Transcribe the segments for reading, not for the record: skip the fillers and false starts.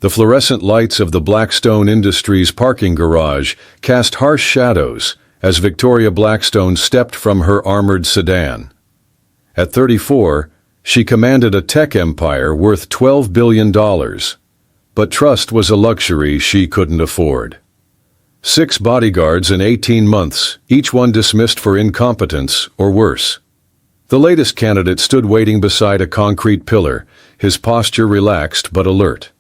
The fluorescent lights of the Blackstone Industries parking garage cast harsh shadows as Victoria Blackstone stepped from her armored sedan. At 34, she commanded a tech empire worth $12 billion. But trust was a luxury she couldn't afford. 6 bodyguards in 18 months, each one dismissed for incompetence or worse. The latest candidate stood waiting beside a concrete pillar, his posture relaxed but alert.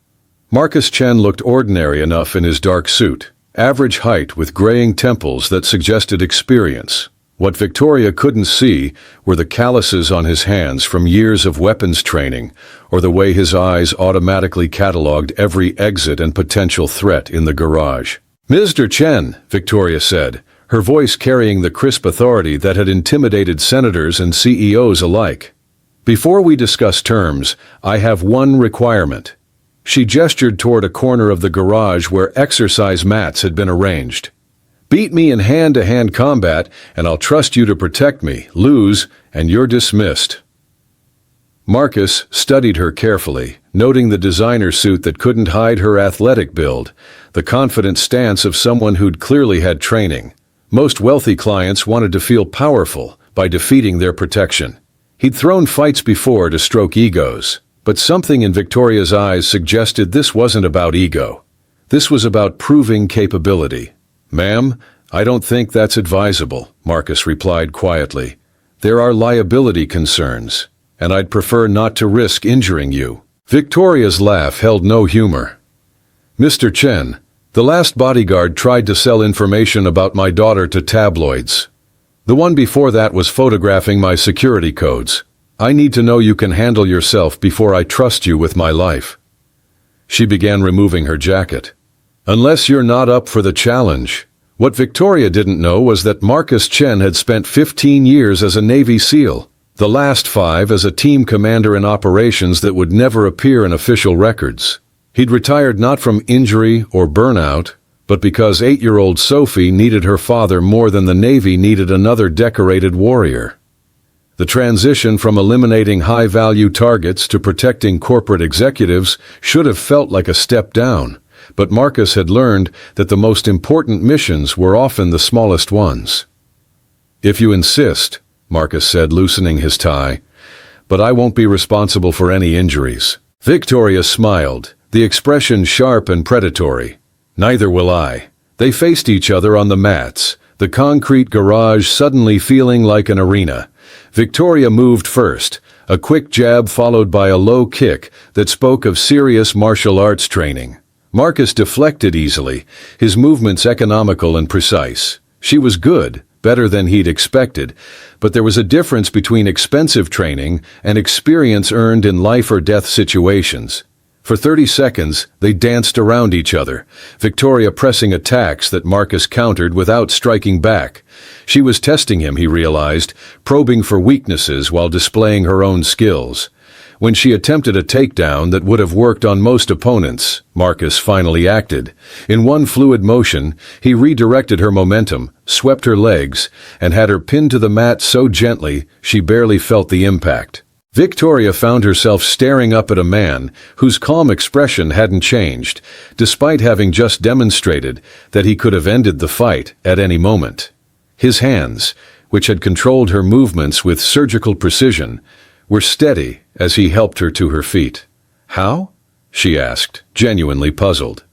Marcus Chen looked ordinary enough in his dark suit, average height with graying temples that suggested experience. What Victoria couldn't see were the calluses on his hands from years of weapons training, or the way his eyes automatically catalogued every exit and potential threat in the garage. "Mr. Chen," Victoria said, her voice carrying the crisp authority that had intimidated senators and CEOs alike. "Before we discuss terms, I have one requirement." She gestured toward a corner of the garage where exercise mats had been arranged. "Beat me in hand-to-hand combat, and I'll trust you to protect me. Lose, and you're dismissed." Marcus studied her carefully, noting the designer suit that couldn't hide her athletic build, the confident stance of someone who'd clearly had training. Most wealthy clients wanted to feel powerful by defeating their protection. He'd thrown fights before to stroke egos, but something in Victoria's eyes suggested this wasn't about ego. This was about proving capability. "Ma'am, I don't think that's advisable," Marcus replied quietly. "There are liability concerns, and I'd prefer not to risk injuring you." Victoria's laugh held no humor. "Mr. Chen, the last bodyguard tried to sell information about my daughter to tabloids. The one before that was photographing my security codes. I need to know you can handle yourself before I trust you with my life." She began removing her jacket. "Unless you're not up for the challenge." What Victoria didn't know was that Marcus Chen had spent 15 years as a Navy SEAL, the last 5 as a team commander in operations that would never appear in official records. He'd retired not from injury or burnout, but because 8-year-old Sophie needed her father more than the Navy needed another decorated warrior. The transition from eliminating high-value targets to protecting corporate executives should have felt like a step down, but Marcus had learned that the most important missions were often the smallest ones. "If you insist," Marcus said, loosening his tie, "but I won't be responsible for any injuries." Victoria smiled, the expression sharp and predatory. "Neither will I." They faced each other on the mats, the concrete garage suddenly feeling like an arena. Victoria moved first, a quick jab followed by a low kick that spoke of serious martial arts training. Marcus deflected easily, his movements economical and precise. She was good, better than he'd expected, but there was a difference between expensive training and experience earned in life-or-death situations. For 30 seconds, they danced around each other, Victoria pressing attacks that Marcus countered without striking back. She was testing him, he realized, probing for weaknesses while displaying her own skills. When she attempted a takedown that would have worked on most opponents, Marcus finally acted. In one fluid motion, he redirected her momentum, swept her legs, and had her pinned to the mat so gently she barely felt the impact. Victoria found herself staring up at a man whose calm expression hadn't changed, despite having just demonstrated that he could have ended the fight at any moment. His hands, which had controlled her movements with surgical precision, were steady as he helped her to her feet. "How?" she asked, genuinely puzzled.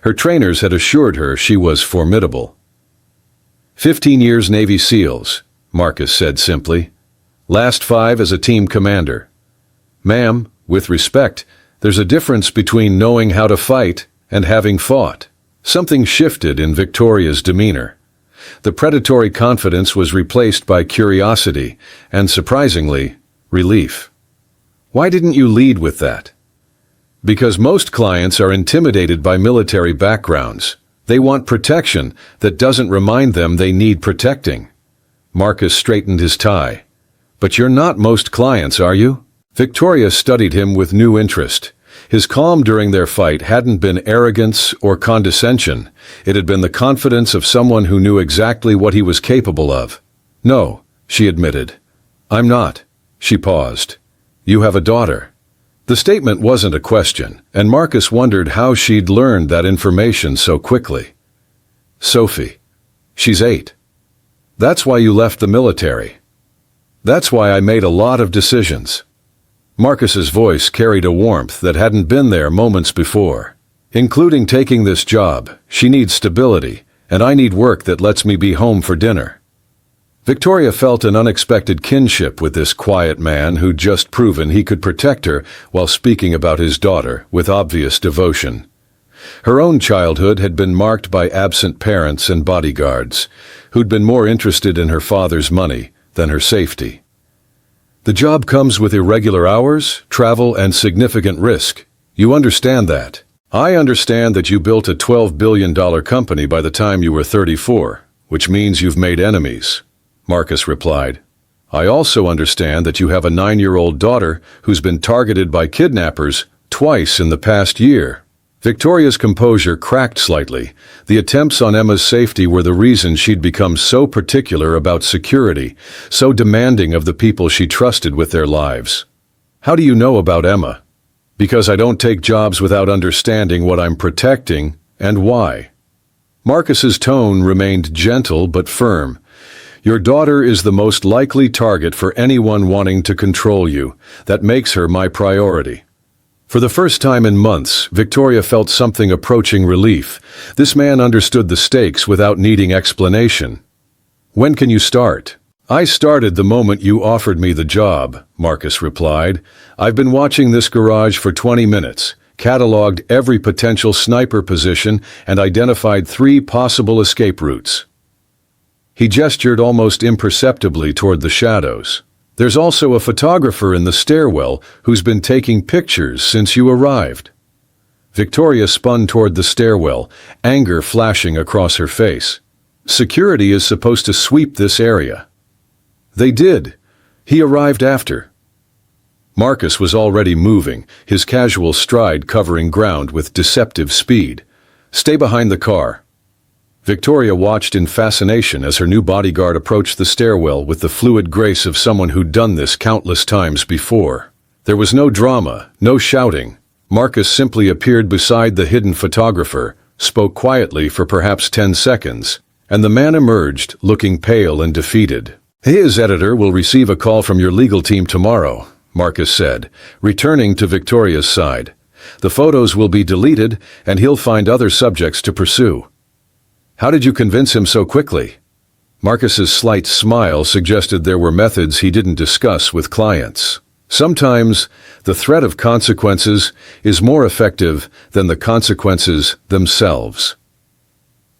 Her trainers had assured her she was formidable. 15 years Navy SEALs, Marcus said simply. Last 5 as a team commander. "Ma'am, with respect, there's a difference between knowing how to fight and having fought." Something shifted in Victoria's demeanor. The predatory confidence was replaced by curiosity and, surprisingly, relief. "Why didn't you lead with that?" "Because most clients are intimidated by military backgrounds. They want protection that doesn't remind them they need protecting." Marcus straightened his tie. "But you're not most clients, are you?" Victoria studied him with new interest. His calm during their fight hadn't been arrogance or condescension. It had been the confidence of someone who knew exactly what he was capable of. "No," she admitted. "I'm not." She paused. "You have a daughter." The statement wasn't a question, and Marcus wondered how she'd learned that information so quickly. Sophie. She's 8. That's why you left the military. That's why I made a lot of decisions. Marcus's voice carried a warmth that hadn't been there moments before. Including taking this job, she needs stability, and I need work that lets me be home for dinner. Victoria felt an unexpected kinship with this quiet man who'd just proven he could protect her while speaking about his daughter with obvious devotion. Her own childhood had been marked by absent parents and bodyguards, who'd been more interested in her father's money than her safety. The job comes with irregular hours, travel, and significant risk. You understand that. I understand that you built a $12 billion company by the time you were 34, which means you've made enemies, Marcus replied. I also understand that you have a 9-year-old daughter who's been targeted by kidnappers twice in the past year. Victoria's composure cracked slightly. The attempts on Emma's safety were the reason she'd become so particular about security, so demanding of the people she trusted with their lives. How do you know about Emma? Because I don't take jobs without understanding what I'm protecting and why. Marcus's tone remained gentle but firm. Your daughter is the most likely target for anyone wanting to control you. That makes her my priority. For the first time in months, Victoria felt something approaching relief. This man understood the stakes without needing explanation. When can you start? I started the moment you offered me the job, Marcus replied. I've been watching this garage for 20 minutes, cataloged every potential sniper position, and identified 3 possible escape routes. He gestured almost imperceptibly toward the shadows. There's also a photographer in the stairwell who's been taking pictures since you arrived. Victoria spun toward the stairwell, anger flashing across her face. Security is supposed to sweep this area. They did. He arrived after. Marcus was already moving, his casual stride covering ground with deceptive speed. Stay behind the car. Victoria watched in fascination as her new bodyguard approached the stairwell with the fluid grace of someone who'd done this countless times before. There was no drama, no shouting. Marcus simply appeared beside the hidden photographer, spoke quietly for perhaps 10 seconds, and the man emerged, looking pale and defeated. His editor will receive a call from your legal team tomorrow, Marcus said, returning to Victoria's side. The photos will be deleted, and he'll find other subjects to pursue. How did you convince him so quickly? Marcus's slight smile suggested there were methods he didn't discuss with clients. Sometimes, the threat of consequences is more effective than the consequences themselves.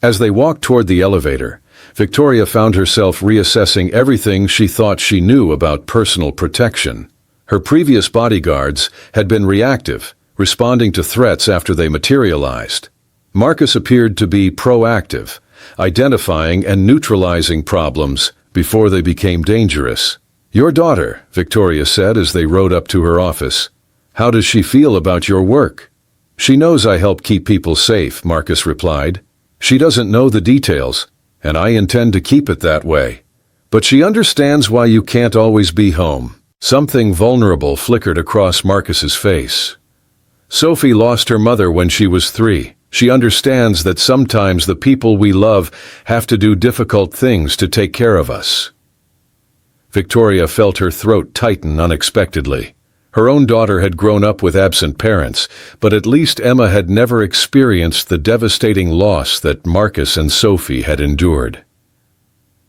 As they walked toward the elevator, Victoria found herself reassessing everything she thought she knew about personal protection. Her previous bodyguards had been reactive, responding to threats after they materialized. Marcus appeared to be proactive, identifying and neutralizing problems before they became dangerous. Your daughter, Victoria said as they rode up to her office. How does she feel about your work? She knows I help keep people safe, Marcus replied. She doesn't know the details, and I intend to keep it that way. But she understands why you can't always be home. Something vulnerable flickered across Marcus's face. Sophie lost her mother when she was 3. She understands that sometimes the people we love have to do difficult things to take care of us. Victoria felt her throat tighten unexpectedly. Her own daughter had grown up with absent parents, but at least Emma had never experienced the devastating loss that Marcus and Sophie had endured.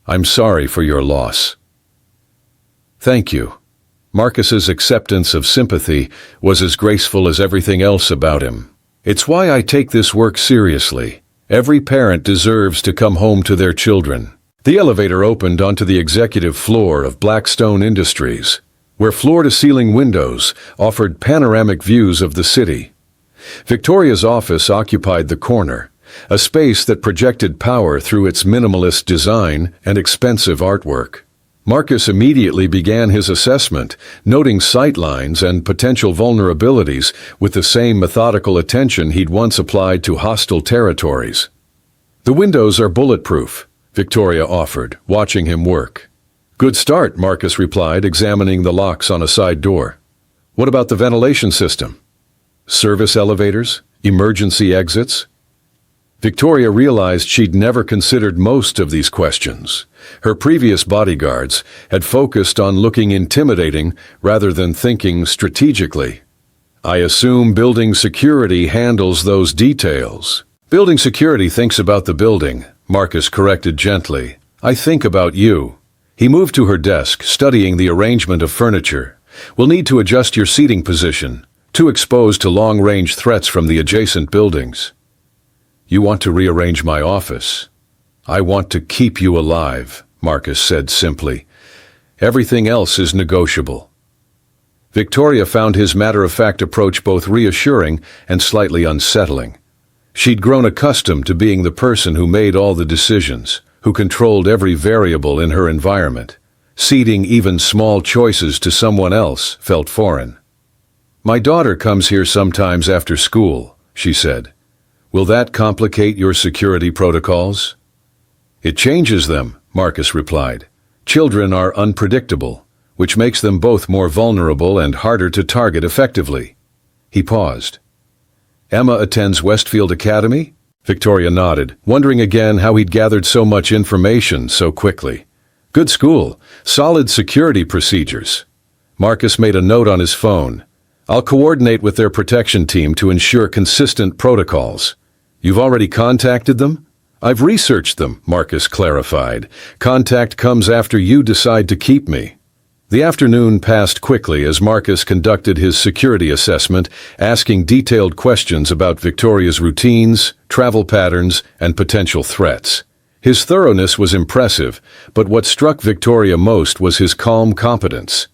I'm sorry for your loss. Thank you. Marcus's acceptance of sympathy was as graceful as everything else about him. It's why I take this work seriously. Every parent deserves to come home to their children. The elevator opened onto the executive floor of Blackstone Industries, where floor-to-ceiling windows offered panoramic views of the city. Victoria's office occupied the corner, a space that projected power through its minimalist design and expensive artwork. Marcus immediately began his assessment, noting sightlines and potential vulnerabilities with the same methodical attention he'd once applied to hostile territories. The windows are bulletproof, Victoria offered, watching him work. Good start, Marcus replied, examining the locks on a side door. What about the ventilation system? Service elevators? Emergency exits? Victoria realized she'd never considered most of these questions. Her previous bodyguards had focused on looking intimidating rather than thinking strategically. I assume building security handles those details. Building security thinks about the building, Marcus corrected gently. I think about you. He moved to her desk, studying the arrangement of furniture. We'll need to adjust your seating position, too exposed to long-range threats from the adjacent buildings. You want to rearrange my office. I want to keep you alive, Marcus said simply. Everything else is negotiable. Victoria found his matter-of-fact approach both reassuring and slightly unsettling. She'd grown accustomed to being the person who made all the decisions, who controlled every variable in her environment. Ceding even small choices to someone else felt foreign. My daughter comes here sometimes after school, she said. Will that complicate your security protocols? It changes them, Marcus replied. Children are unpredictable, which makes them both more vulnerable and harder to target effectively. He paused. Emma attends Westfield Academy? Victoria nodded, wondering again how he'd gathered so much information so quickly. Good school, solid security procedures. Marcus made a note on his phone. I'll coordinate with their protection team to ensure consistent protocols. You've already contacted them? I've researched them, Marcus clarified. Contact comes after you decide to keep me. The afternoon passed quickly as Marcus conducted his security assessment, asking detailed questions about Victoria's routines, travel patterns, and potential threats. His thoroughness was impressive, but what struck Victoria most was his calm competence.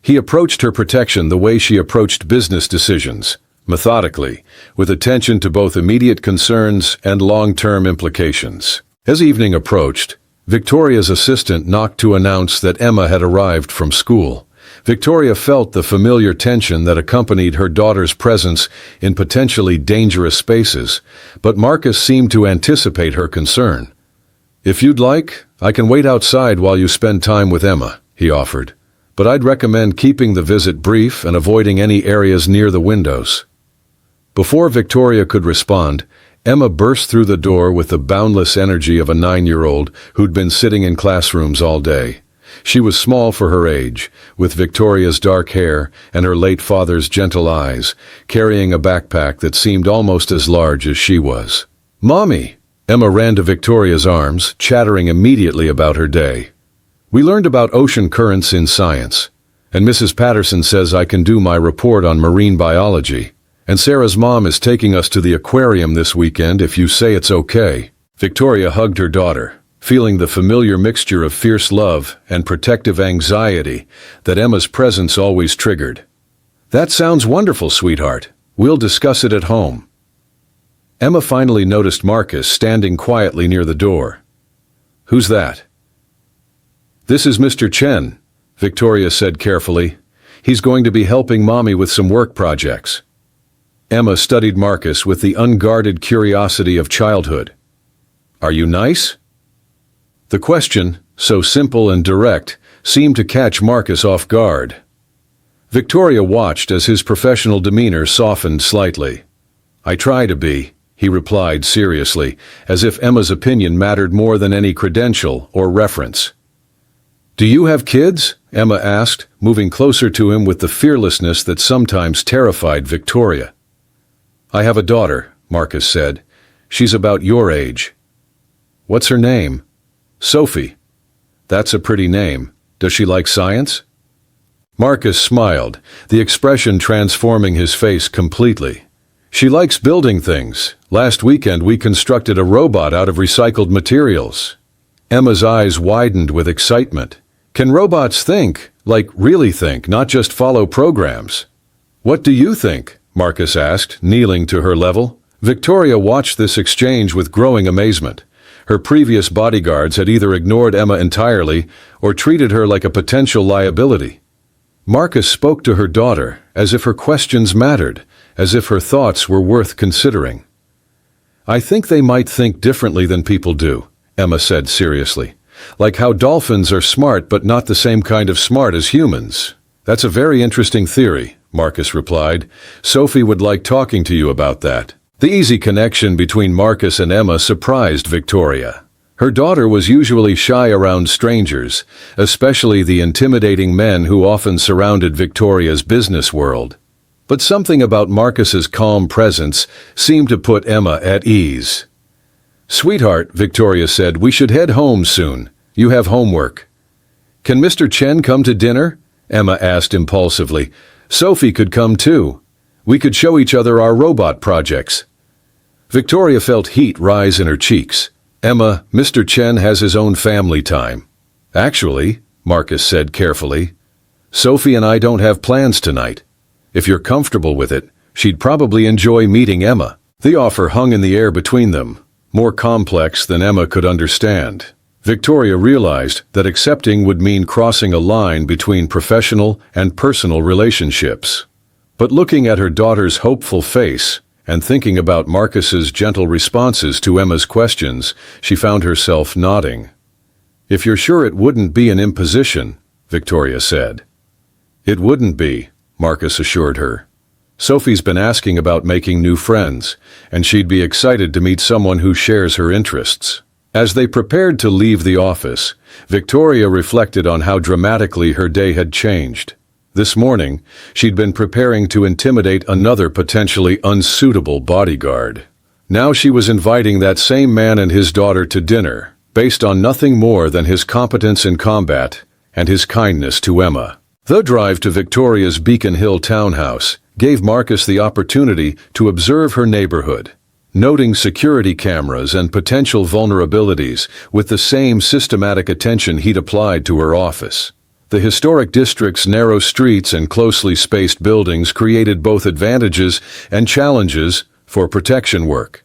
He approached her protection the way she approached business decisions, methodically, with attention to both immediate concerns and long-term implications. As evening approached, Victoria's assistant knocked to announce that Emma had arrived from school. Victoria felt the familiar tension that accompanied her daughter's presence in potentially dangerous spaces, but Marcus seemed to anticipate her concern. If you'd like, I can wait outside while you spend time with Emma, he offered. But I'd recommend keeping the visit brief and avoiding any areas near the windows. Before Victoria could respond, Emma burst through the door with the boundless energy of a 9-year-old who'd been sitting in classrooms all day. She was small for her age, with Victoria's dark hair and her late father's gentle eyes, carrying a backpack that seemed almost as large as she was. Mommy! Emma ran to Victoria's arms, chattering immediately about her day. We learned about ocean currents in science, and Mrs. Patterson says I can do my report on marine biology. And Sarah's mom is taking us to the aquarium this weekend if you say it's okay. Victoria hugged her daughter, feeling the familiar mixture of fierce love and protective anxiety that Emma's presence always triggered. That sounds wonderful, sweetheart. We'll discuss it at home. Emma finally noticed Marcus standing quietly near the door. Who's that? This is Mr. Chen, Victoria said carefully. He's going to be helping Mommy with some work projects. Emma studied Marcus with the unguarded curiosity of childhood. Are you nice? The question, so simple and direct, seemed to catch Marcus off guard. Victoria watched as his professional demeanor softened slightly. I try to be, he replied seriously, as if Emma's opinion mattered more than any credential or reference. Do you have kids? Emma asked, moving closer to him with the fearlessness that sometimes terrified Victoria. I have a daughter, Marcus said. She's about your age. What's her name? Sophie. That's a pretty name. Does she like science? Marcus smiled, the expression transforming his face completely. She likes building things. Last weekend we constructed a robot out of recycled materials. Emma's eyes widened with excitement. Can robots think, like really think, not just follow programs? What do you think? Marcus asked, kneeling to her level. Victoria watched this exchange with growing amazement. Her previous bodyguards had either ignored Emma entirely or treated her like a potential liability. Marcus spoke to her daughter as if her questions mattered, as if her thoughts were worth considering. I think they might think differently than people do, Emma said seriously. Like how dolphins are smart but not the same kind of smart as humans. That's a very interesting theory, Marcus replied. Sophie would like talking to you about that. The easy connection between Marcus and Emma surprised Victoria. Her daughter was usually shy around strangers, especially the intimidating men who often surrounded Victoria's business world. But something about Marcus's calm presence seemed to put Emma at ease. Sweetheart, Victoria said, we should head home soon. You have homework. Can Mr. Chen come to dinner? Emma asked impulsively. Sophie could come too. We could show each other our robot projects. Victoria felt heat rise in her cheeks. Emma, Mr. Chen has his own family time. Actually, Marcus said carefully, Sophie and I don't have plans tonight. If you're comfortable with it, she'd probably enjoy meeting Emma. The offer hung in the air between them, more complex than Emma could understand. Victoria realized that accepting would mean crossing a line between professional and personal relationships. But looking at her daughter's hopeful face and thinking about Marcus's gentle responses to Emma's questions, she found herself nodding. If you're sure it wouldn't be an imposition, Victoria said. It wouldn't be, Marcus assured her. Sophie's been asking about making new friends, and she'd be excited to meet someone who shares her interests. As they prepared to leave the office, Victoria reflected on how dramatically her day had changed. This morning, she'd been preparing to intimidate another potentially unsuitable bodyguard. Now she was inviting that same man and his daughter to dinner, based on nothing more than his competence in combat and his kindness to Emma. The drive to Victoria's Beacon Hill townhouse gave Marcus the opportunity to observe her neighborhood, noting security cameras and potential vulnerabilities with the same systematic attention he'd applied to her office. The historic district's narrow streets and closely spaced buildings created both advantages and challenges for protection work.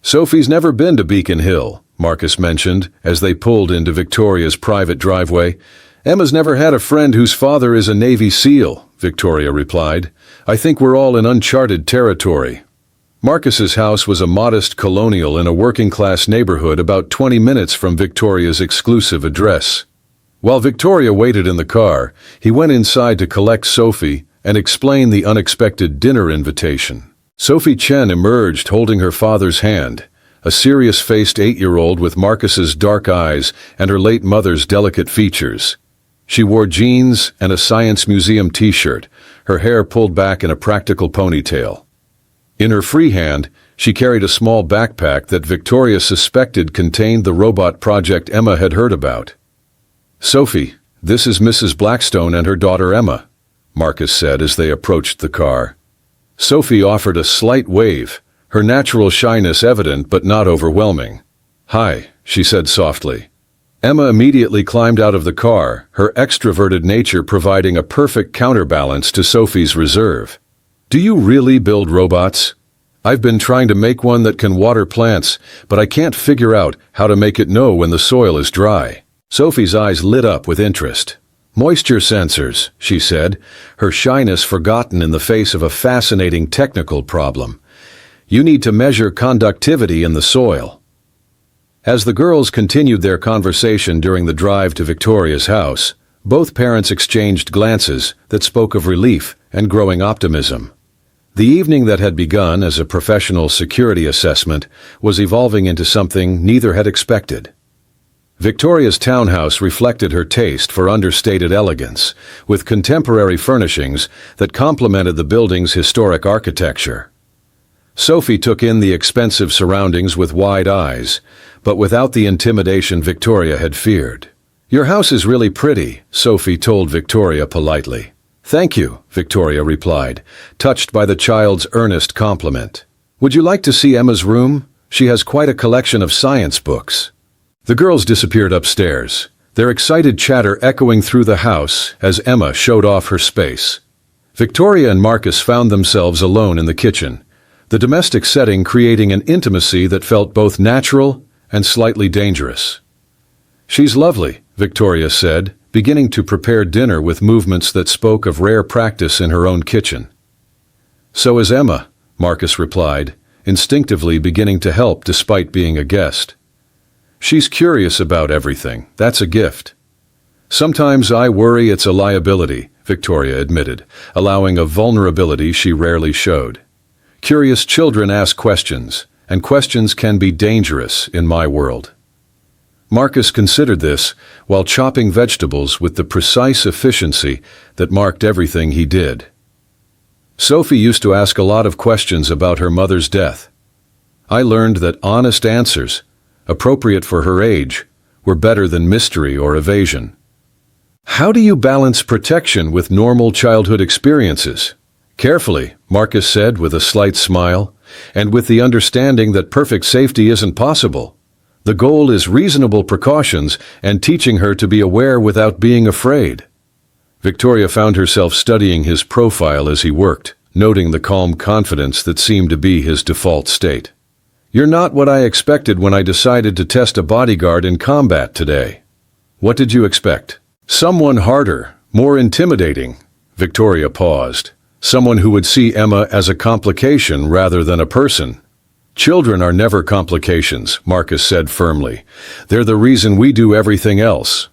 Sophie's never been to Beacon Hill, Marcus mentioned as they pulled into Victoria's private driveway. Emma's never had a friend whose father is a Navy SEAL, Victoria replied. I think we're all in uncharted territory. Marcus's house was a modest colonial in a working-class neighborhood about 20 minutes from Victoria's exclusive address. While Victoria waited in the car, he went inside to collect Sophie and explain the unexpected dinner invitation. Sophie Chen emerged holding her father's hand, a serious-faced 8-year-old with Marcus's dark eyes and her late mother's delicate features. She wore jeans and a Science Museum t-shirt, her hair pulled back in a practical ponytail. In her free hand, she carried a small backpack that Victoria suspected contained the robot project Emma had heard about. Sophie, this is Mrs. Blackstone and her daughter Emma, Marcus said as they approached the car. Sophie offered a slight wave, her natural shyness evident but not overwhelming. Hi, she said softly. Emma immediately climbed out of the car, her extroverted nature providing a perfect counterbalance to Sophie's reserve. Do you really build robots? I've been trying to make one that can water plants, but I can't figure out how to make it know when the soil is dry. Sophie's eyes lit up with interest. Moisture sensors, she said, her shyness forgotten in the face of a fascinating technical problem. You need to measure conductivity in the soil. As the girls continued their conversation during the drive to Victoria's house, both parents exchanged glances that spoke of relief and growing optimism. The evening that had begun as a professional security assessment was evolving into something neither had expected. Victoria's townhouse reflected her taste for understated elegance, with contemporary furnishings that complemented the building's historic architecture. Sophie took in the expensive surroundings with wide eyes, but without the intimidation Victoria had feared. Your house is really pretty, Sophie told Victoria politely. Thank you, Victoria replied, touched by the child's earnest compliment. Would you like to see Emma's room? She has quite a collection of science books. The girls disappeared upstairs, their excited chatter echoing through the house as Emma showed off her space. Victoria and Marcus found themselves alone in the kitchen, the domestic setting creating an intimacy that felt both natural and slightly dangerous. She's lovely, Victoria said, beginning to prepare dinner with movements that spoke of rare practice in her own kitchen. So is Emma, Marcus replied, instinctively beginning to help despite being a guest. She's curious about everything, that's a gift. Sometimes I worry it's a liability, Victoria admitted, allowing a vulnerability she rarely showed. Curious children ask questions, and questions can be dangerous in my world. Marcus considered this while chopping vegetables with the precise efficiency that marked everything he did. Sophie used to ask a lot of questions about her mother's death. I learned that honest answers, appropriate for her age, were better than mystery or evasion. How do you balance protection with normal childhood experiences? Carefully, Marcus said with a slight smile, and with the understanding that perfect safety isn't possible. The goal is reasonable precautions and teaching her to be aware without being afraid. Victoria found herself studying his profile as he worked, noting the calm confidence that seemed to be his default state. You're not what I expected when I decided to test a bodyguard in combat today. What did you expect? Someone harder, more intimidating. Victoria paused. Someone who would see Emma as a complication rather than a person. Children are never complications, Marcus said firmly. They're the reason we do everything else.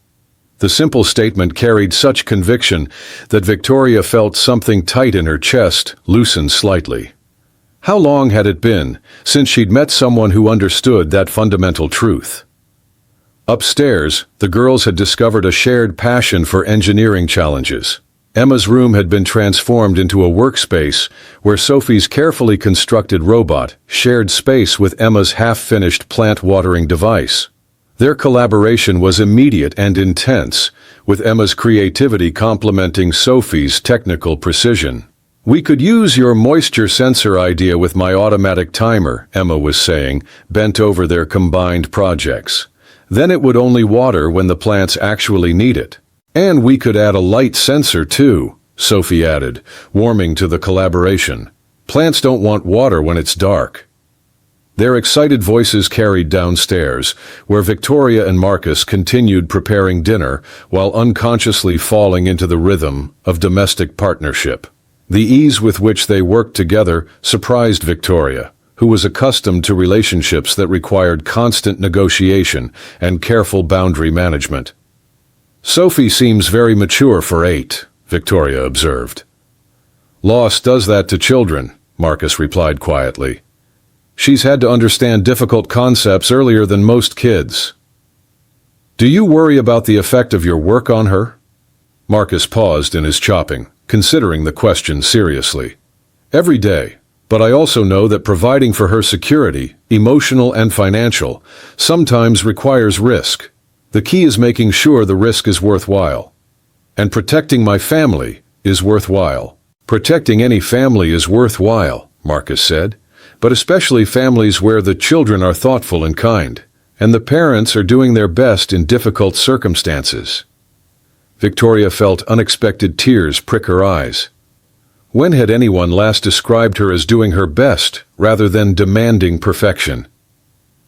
The simple statement carried such conviction that Victoria felt something tight in her chest loosen slightly. How long had it been since she'd met someone who understood that fundamental truth? Upstairs, the girls had discovered a shared passion for engineering challenges. Emma's room had been transformed into a workspace where Sophie's carefully constructed robot shared space with Emma's half-finished plant-watering device. Their collaboration was immediate and intense, with Emma's creativity complementing Sophie's technical precision. We could use your moisture sensor idea with my automatic timer, Emma was saying, bent over their combined projects. Then it would only water when the plants actually need it. And we could add a light sensor too, Sophie added, warming to the collaboration. Plants don't want water when it's dark. Their excited voices carried downstairs, where Victoria and Marcus continued preparing dinner while unconsciously falling into the rhythm of domestic partnership. The ease with which they worked together surprised Victoria, who was accustomed to relationships that required constant negotiation and careful boundary management. Sophie seems very mature for 8, Victoria observed. Loss does that to children, Marcus replied quietly. She's had to understand difficult concepts earlier than most kids. Do you worry about the effect of your work on her? Marcus paused in his chopping, considering the question seriously. Every day, but I also know that providing for her security, emotional and financial, sometimes requires risk. The key is making sure the risk is worthwhile. And protecting my family is worthwhile. Protecting any family is worthwhile, Marcus said, but especially families where the children are thoughtful and kind, and the parents are doing their best in difficult circumstances. Victoria felt unexpected tears prick her eyes. When had anyone last described her as doing her best rather than demanding perfection?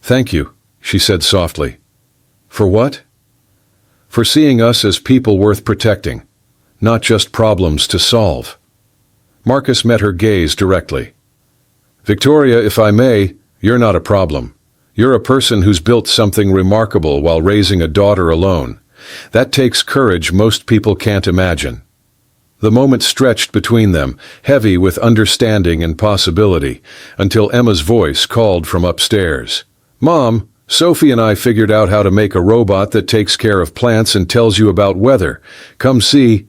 Thank you, she said softly. For what? For seeing us as people worth protecting, not just problems to solve. Marcus met her gaze directly. Victoria, if I may, you're not a problem. You're a person who's built something remarkable while raising a daughter alone. That takes courage most people can't imagine. The moment stretched between them, heavy with understanding and possibility, until Emma's voice called from upstairs. Mom, Sophie and I figured out how to make a robot that takes care of plants and tells you about weather. Come see.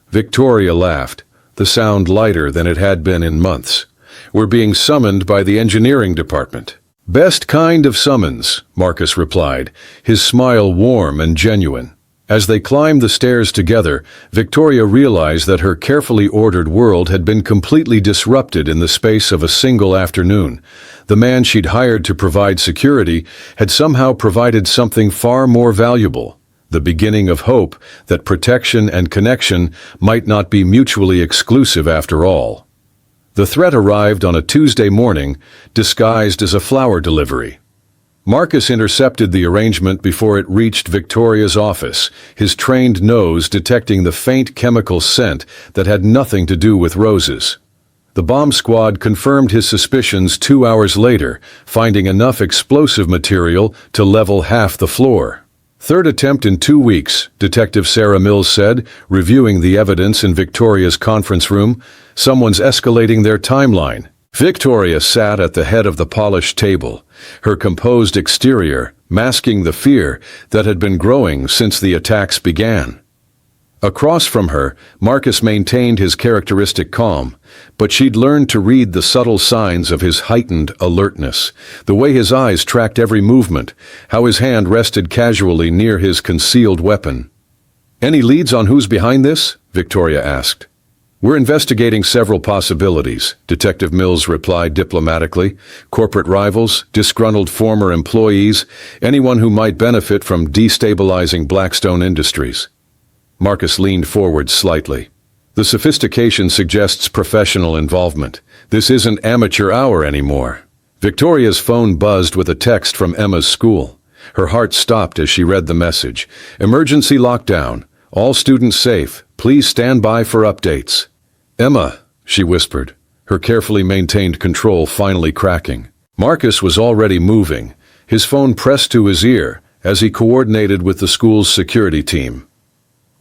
Victoria laughed, the sound lighter than it had been in months. We're being summoned by the engineering department. Best kind of summons, Marcus replied, his smile warm and genuine. As they climbed the stairs together, Victoria realized that her carefully ordered world had been completely disrupted in the space of a single afternoon. The man she'd hired to provide security had somehow provided something far more valuable, the beginning of hope that protection and connection might not be mutually exclusive after all. The threat arrived on a Tuesday morning, disguised as a flower delivery. Marcus intercepted the arrangement before it reached Victoria's office, his trained nose detecting the faint chemical scent that had nothing to do with roses. The bomb squad confirmed his suspicions 2 hours later, finding enough explosive material to level half the floor. Third attempt in 2 weeks, Detective Sarah Mills said, reviewing the evidence in Victoria's conference room. Someone's escalating their timeline. Victoria sat at the head of the polished table, her composed exterior masking the fear that had been growing since the attacks began. Across from her, Marcus maintained his characteristic calm, but she'd learned to read the subtle signs of his heightened alertness, the way his eyes tracked every movement, how his hand rested casually near his concealed weapon. "Any leads on who's behind this?" Victoria asked. "We're investigating several possibilities," Detective Mills replied diplomatically. "Corporate rivals, disgruntled former employees, anyone who might benefit from destabilizing Blackstone Industries." Marcus leaned forward slightly. "The sophistication suggests professional involvement. This isn't amateur hour anymore." Victoria's phone buzzed with a text from Emma's school. Her heart stopped as she read the message. "Emergency lockdown. All students safe. Please stand by for updates." "Emma," she whispered, her carefully maintained control finally cracking. Marcus was already moving, his phone pressed to his ear as he coordinated with the school's security team.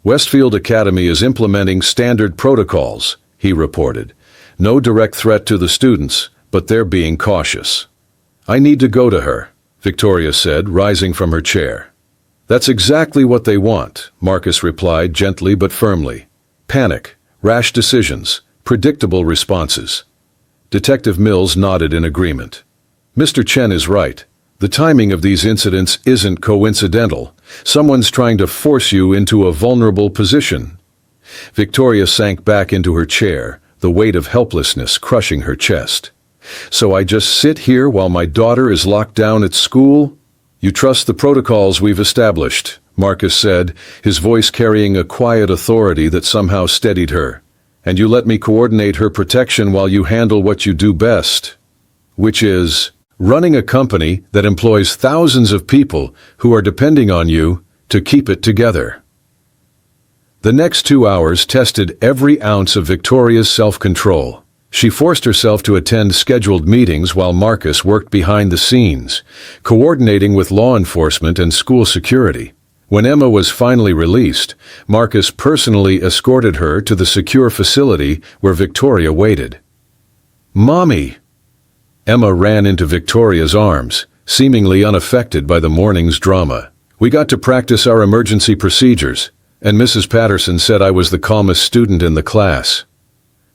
"Westfield Academy is implementing standard protocols," he reported. "No direct threat to the students, but they're being cautious." "I need to go to her," Victoria said, rising from her chair. "That's exactly what they want," Marcus replied gently but firmly. "Panic, rash decisions, predictable responses." Detective Mills nodded in agreement. "Mr. Chen is right. The timing of these incidents isn't coincidental. Someone's trying to force you into a vulnerable position." Victoria sank back into her chair, the weight of helplessness crushing her chest. "So I just sit here while my daughter is locked down at school?" "You trust the protocols we've established," Marcus said, his voice carrying a quiet authority that somehow steadied her. "And you let me coordinate her protection while you handle what you do best, which is running a company that employs thousands of people who are depending on you to keep it together." The next 2 hours tested every ounce of Victoria's self-control. She forced herself to attend scheduled meetings while Marcus worked behind the scenes, coordinating with law enforcement and school security. When Emma was finally released, Marcus personally escorted her to the secure facility where Victoria waited. "Mommy!" Emma ran into Victoria's arms, seemingly unaffected by the morning's drama. "We got to practice our emergency procedures, and Mrs. Patterson said I was the calmest student in the class."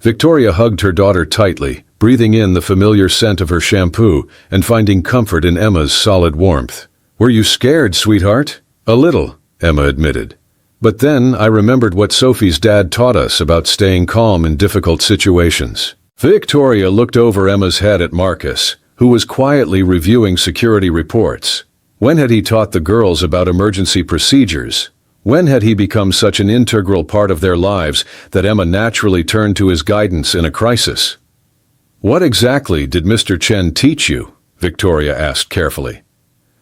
Victoria hugged her daughter tightly, breathing in the familiar scent of her shampoo and finding comfort in Emma's solid warmth. "Were you scared, sweetheart?" "A little," Emma admitted. "But then I remembered what Sophie's dad taught us about staying calm in difficult situations." Victoria looked over Emma's head at Marcus, who was quietly reviewing security reports. When had he taught the girls about emergency procedures? When had he become such an integral part of their lives that Emma naturally turned to his guidance in a crisis? "What exactly did Mr. Chen teach you?" Victoria asked carefully.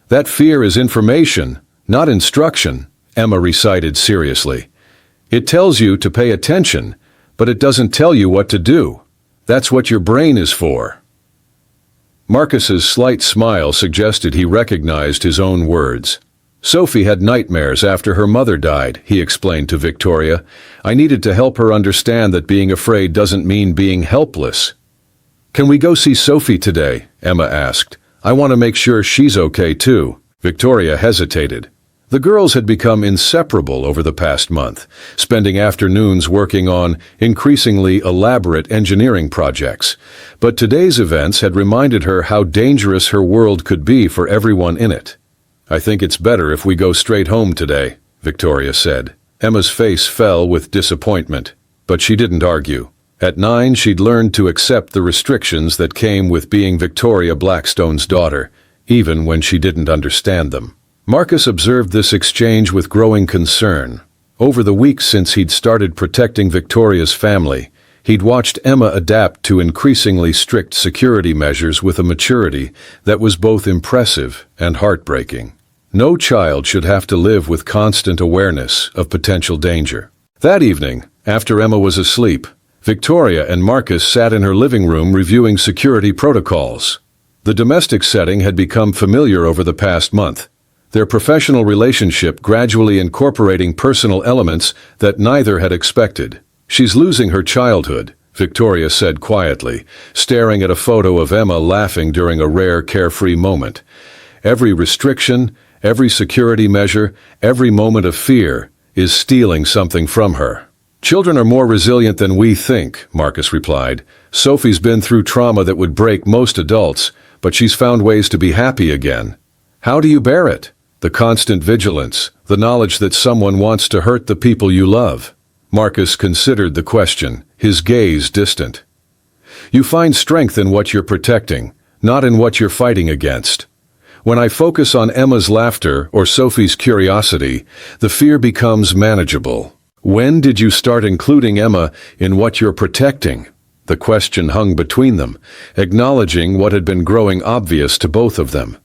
"That fear is information, not instruction," Emma recited seriously. "It tells you to pay attention, but it doesn't tell you what to do. That's what your brain is for." Marcus's slight smile suggested he recognized his own words. "Sophie had nightmares after her mother died," he explained to Victoria. "I needed to help her understand that being afraid doesn't mean being helpless." "Can we go see Sophie today?" Emma asked. "I want to make sure she's okay too." Victoria hesitated. The girls had become inseparable over the past month, spending afternoons working on increasingly elaborate engineering projects. But today's events had reminded her how dangerous her world could be for everyone in it. "I think it's better if we go straight home today," Victoria said. Emma's face fell with disappointment, but she didn't argue. At 9, she'd learned to accept the restrictions that came with being Victoria Blackstone's daughter, even when she didn't understand them. Marcus observed this exchange with growing concern. Over the weeks since he'd started protecting Victoria's family, he'd watched Emma adapt to increasingly strict security measures with a maturity that was both impressive and heartbreaking. No child should have to live with constant awareness of potential danger. That evening, after Emma was asleep, Victoria and Marcus sat in her living room reviewing security protocols. The domestic setting had become familiar over the past month. their professional relationship gradually incorporating personal elements that neither had expected. "She's losing her childhood," Victoria said quietly, staring at a photo of Emma laughing during a rare carefree moment. "Every restriction, every security measure, every moment of fear is stealing something from her." "Children are more resilient than we think," Marcus replied. "Sophie's been through trauma that would break most adults, but she's found ways to be happy again." "How do you bear it?" "The constant vigilance, the knowledge that someone wants to hurt the people you love." Marcus considered the question, his gaze distant. "You find strength in what you're protecting, not in what you're fighting against. When I focus on Emma's laughter or Sophie's curiosity, the fear becomes manageable." "When did you start including Emma in what you're protecting?" The question hung between them, acknowledging what had been growing obvious to both of them.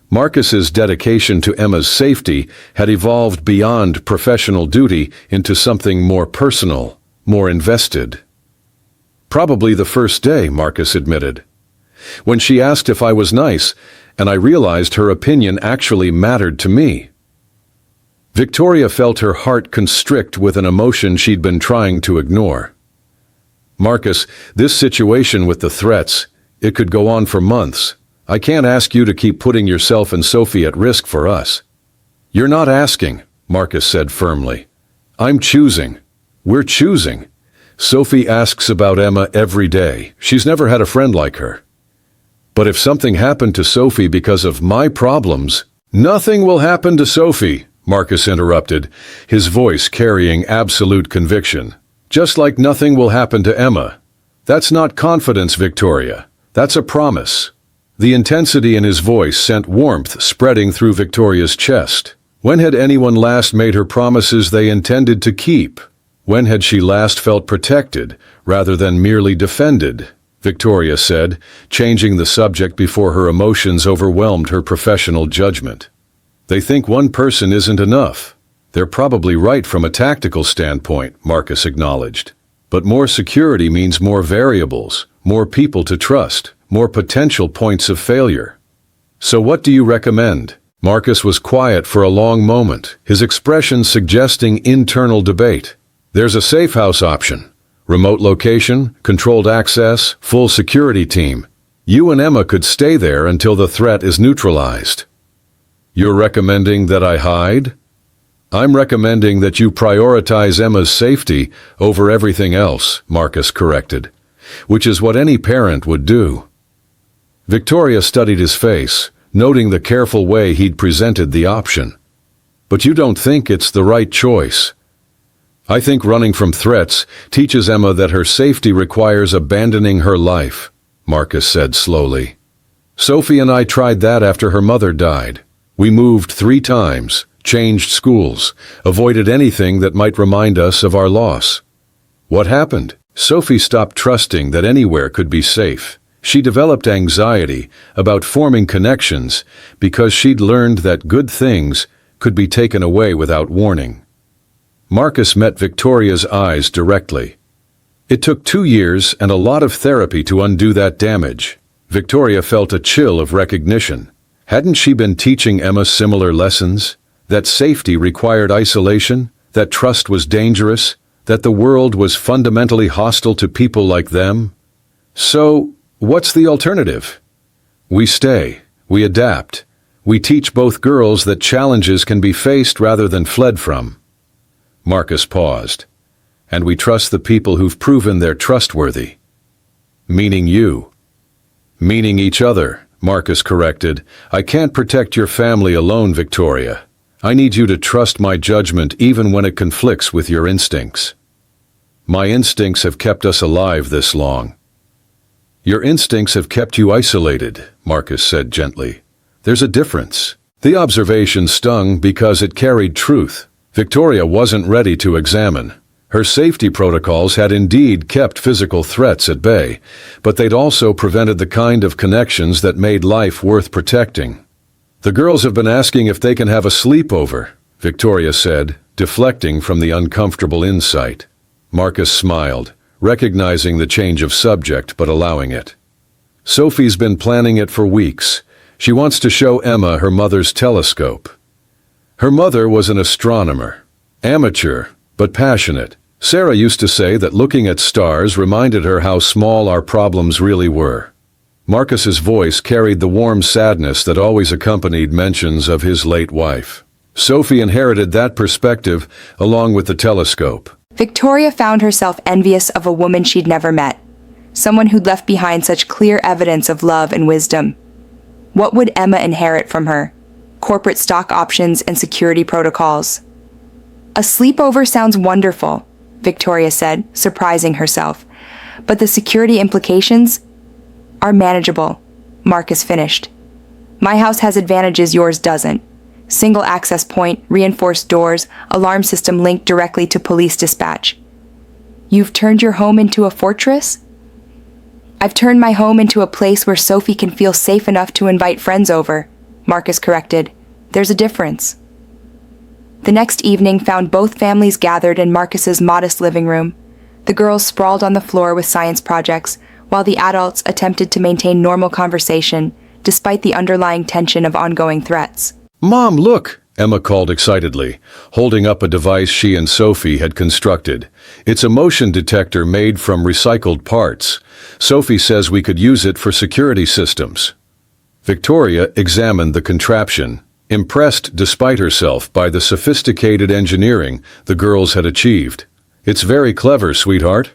Marcus's dedication to Emma's safety had evolved beyond professional duty into something more personal, more invested. "Probably the first day," Marcus admitted. "When she asked if I was nice, and I realized her opinion actually mattered to me." Victoria felt her heart constrict with an emotion she'd been trying to ignore. "Marcus, this situation with the threats, it could go on for months. I can't ask you to keep putting yourself and Sophie at risk for us." "You're not asking," Marcus said firmly. "I'm choosing. We're choosing. Sophie asks about Emma every day. She's never had a friend like her. But if something happened to Sophie because of my problems—" "Nothing will happen to Sophie," Marcus interrupted, his voice carrying absolute conviction. "Just like nothing will happen to Emma. That's not confidence, Victoria. That's a promise." The intensity in his voice sent warmth spreading through Victoria's chest. When had anyone last made her promises they intended to keep? When had she last felt protected, rather than merely defended? Victoria said, changing the subject before her emotions overwhelmed her professional judgment. "They think one person isn't enough. They're probably right from a tactical standpoint," Marcus acknowledged. "But more security means more variables, more people to trust, more potential points of failure. So what do you recommend?" Marcus was quiet for a long moment, his expression suggesting internal debate. "There's a safe house option. Remote location, controlled access, full security team. You and Emma could stay there until the threat is neutralized." "You're recommending that I hide?" "I'm recommending that you prioritize Emma's safety over everything else," Marcus corrected, "which is what any parent would do." Victoria studied his face, noting the careful way he'd presented the option. "But you don't think it's the right choice?" "I think running from threats teaches Emma that her safety requires abandoning her life," Marcus said slowly. "Sophie and I tried that after her mother died. We moved 3 times, changed schools, avoided anything that might remind us of our loss." "What happened?" "Sophie stopped trusting that anywhere could be safe. She developed anxiety about forming connections because she'd learned that good things could be taken away without warning." Marcus met Victoria's eyes directly. "It took 2 years and a lot of therapy to undo that damage." Victoria felt a chill of recognition. Hadn't she been teaching Emma similar lessons? That safety required isolation, that trust was dangerous, that the world was fundamentally hostile to people like them? "So, what's the alternative?" "We stay, we adapt, we teach both girls that challenges can be faced rather than fled from." Marcus paused. "And we trust the people who've proven they're trustworthy." "Meaning you." "Meaning each other," Marcus corrected. "I can't protect your family alone, Victoria. I need you to trust my judgment even when it conflicts with your instincts." "My instincts have kept us alive this long." "Your instincts have kept you isolated," Marcus said gently. "There's a difference." The observation stung because it carried truth. Victoria wasn't ready to examine. Her safety protocols had indeed kept physical threats at bay, but they'd also prevented the kind of connections that made life worth protecting. "The girls have been asking if they can have a sleepover," Victoria said, deflecting from the uncomfortable insight. Marcus smiled, recognizing the change of subject but allowing it. "Sophie's been planning it for weeks. She wants to show Emma her mother's telescope." Her mother was an astronomer. Amateur, but passionate. Sarah used to say that looking at stars reminded her how small our problems really were. Marcus's voice carried the warm sadness that always accompanied mentions of his late wife. Sophie inherited that perspective along with the telescope. Victoria found herself envious of a woman she'd never met, someone who'd left behind such clear evidence of love and wisdom. What would Emma inherit from her? Corporate stock options and security protocols. A sleepover sounds wonderful, Victoria said, surprising herself. But the security implications are manageable, Marcus finished. My house has advantages yours doesn't. Single access point, reinforced doors, alarm system linked directly to police dispatch. You've turned your home into a fortress? I've turned my home into a place where Sophie can feel safe enough to invite friends over, Marcus corrected. There's a difference. The next evening found both families gathered in Marcus's modest living room. The girls sprawled on the floor with science projects, while the adults attempted to maintain normal conversation, despite the underlying tension of ongoing threats. "Mom, look!" Emma called excitedly, holding up a device she and Sophie had constructed. It's a motion detector made from recycled parts. Sophie says we could use it for security systems. Victoria examined the contraption, impressed despite herself by the sophisticated engineering the girls had achieved. "It's very clever, sweetheart."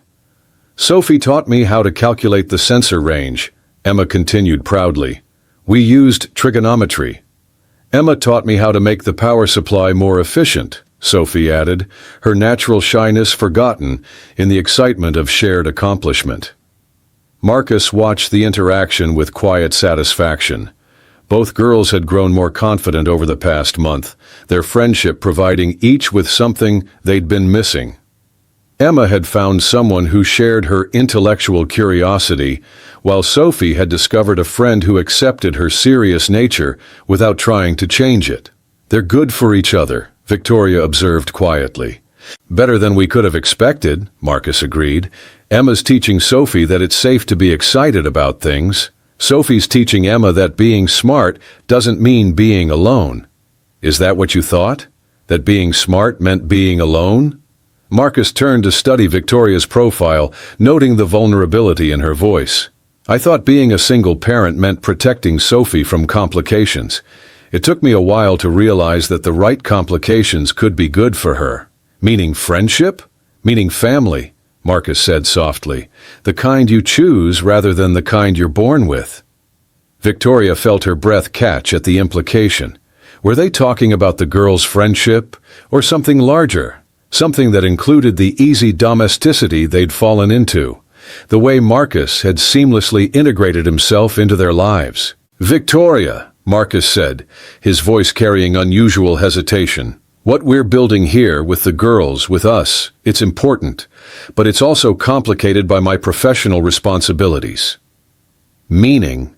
"Sophie taught me how to calculate the sensor range," Emma continued proudly. "We used trigonometry." "Emma taught me how to make the power supply more efficient," Sophie added, her natural shyness forgotten in the excitement of shared accomplishment. Marcus watched the interaction with quiet satisfaction. Both girls had grown more confident over the past month, their friendship providing each with something they'd been missing. Emma had found someone who shared her intellectual curiosity, while Sophie had discovered a friend who accepted her serious nature without trying to change it. "They're good for each other," Victoria observed quietly. "Better than we could have expected," Marcus agreed. "Emma's teaching Sophie that it's safe to be excited about things. Sophie's teaching Emma that being smart doesn't mean being alone." "Is that what you thought? That being smart meant being alone?" Marcus turned to study Victoria's profile, noting the vulnerability in her voice. "I thought being a single parent meant protecting Sophie from complications. It took me a while to realize that the right complications could be good for her." "Meaning friendship? Meaning family," Marcus said softly. "The kind you choose rather than the kind you're born with." Victoria felt her breath catch at the implication. Were they talking about the girls' friendship or something larger? Something that included the easy domesticity they'd fallen into, the way Marcus had seamlessly integrated himself into their lives. "Victoria," Marcus said, his voice carrying unusual hesitation, "what we're building here with the girls, with us, it's important, but it's also complicated by my professional responsibilities." Meaning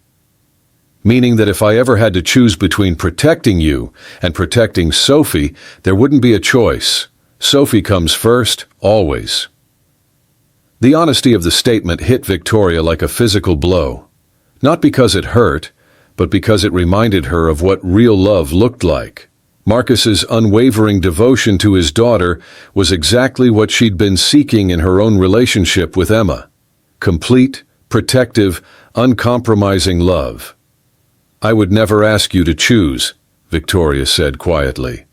that if I ever had to choose between protecting you and protecting Sophie, there wouldn't be a choice. Sophie comes first, always. The honesty of the statement hit Victoria like a physical blow. Not because it hurt, but because it reminded her of what real love looked like. Marcus's unwavering devotion to his daughter was exactly what she'd been seeking in her own relationship with Emma. Complete, protective, uncompromising love. "I would never ask you to choose," Victoria said quietly.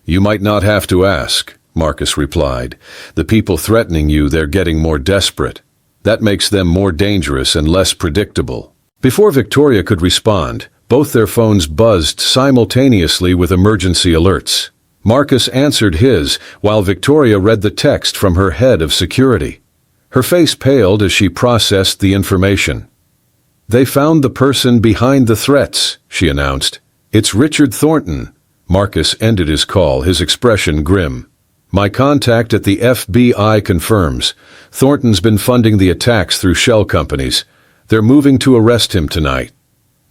"You might not have to ask," Marcus replied. "The people threatening you, they're getting more desperate. That makes them more dangerous and less predictable." Before Victoria could respond, both their phones buzzed simultaneously with emergency alerts. Marcus answered his, while Victoria read the text from her head of security. Her face paled as she processed the information. "They found the person behind the threats," she announced. "It's Richard Thornton." Marcus ended his call, his expression grim. "My contact at the FBI confirms. Thornton's been funding the attacks through shell companies. They're moving to arrest him tonight."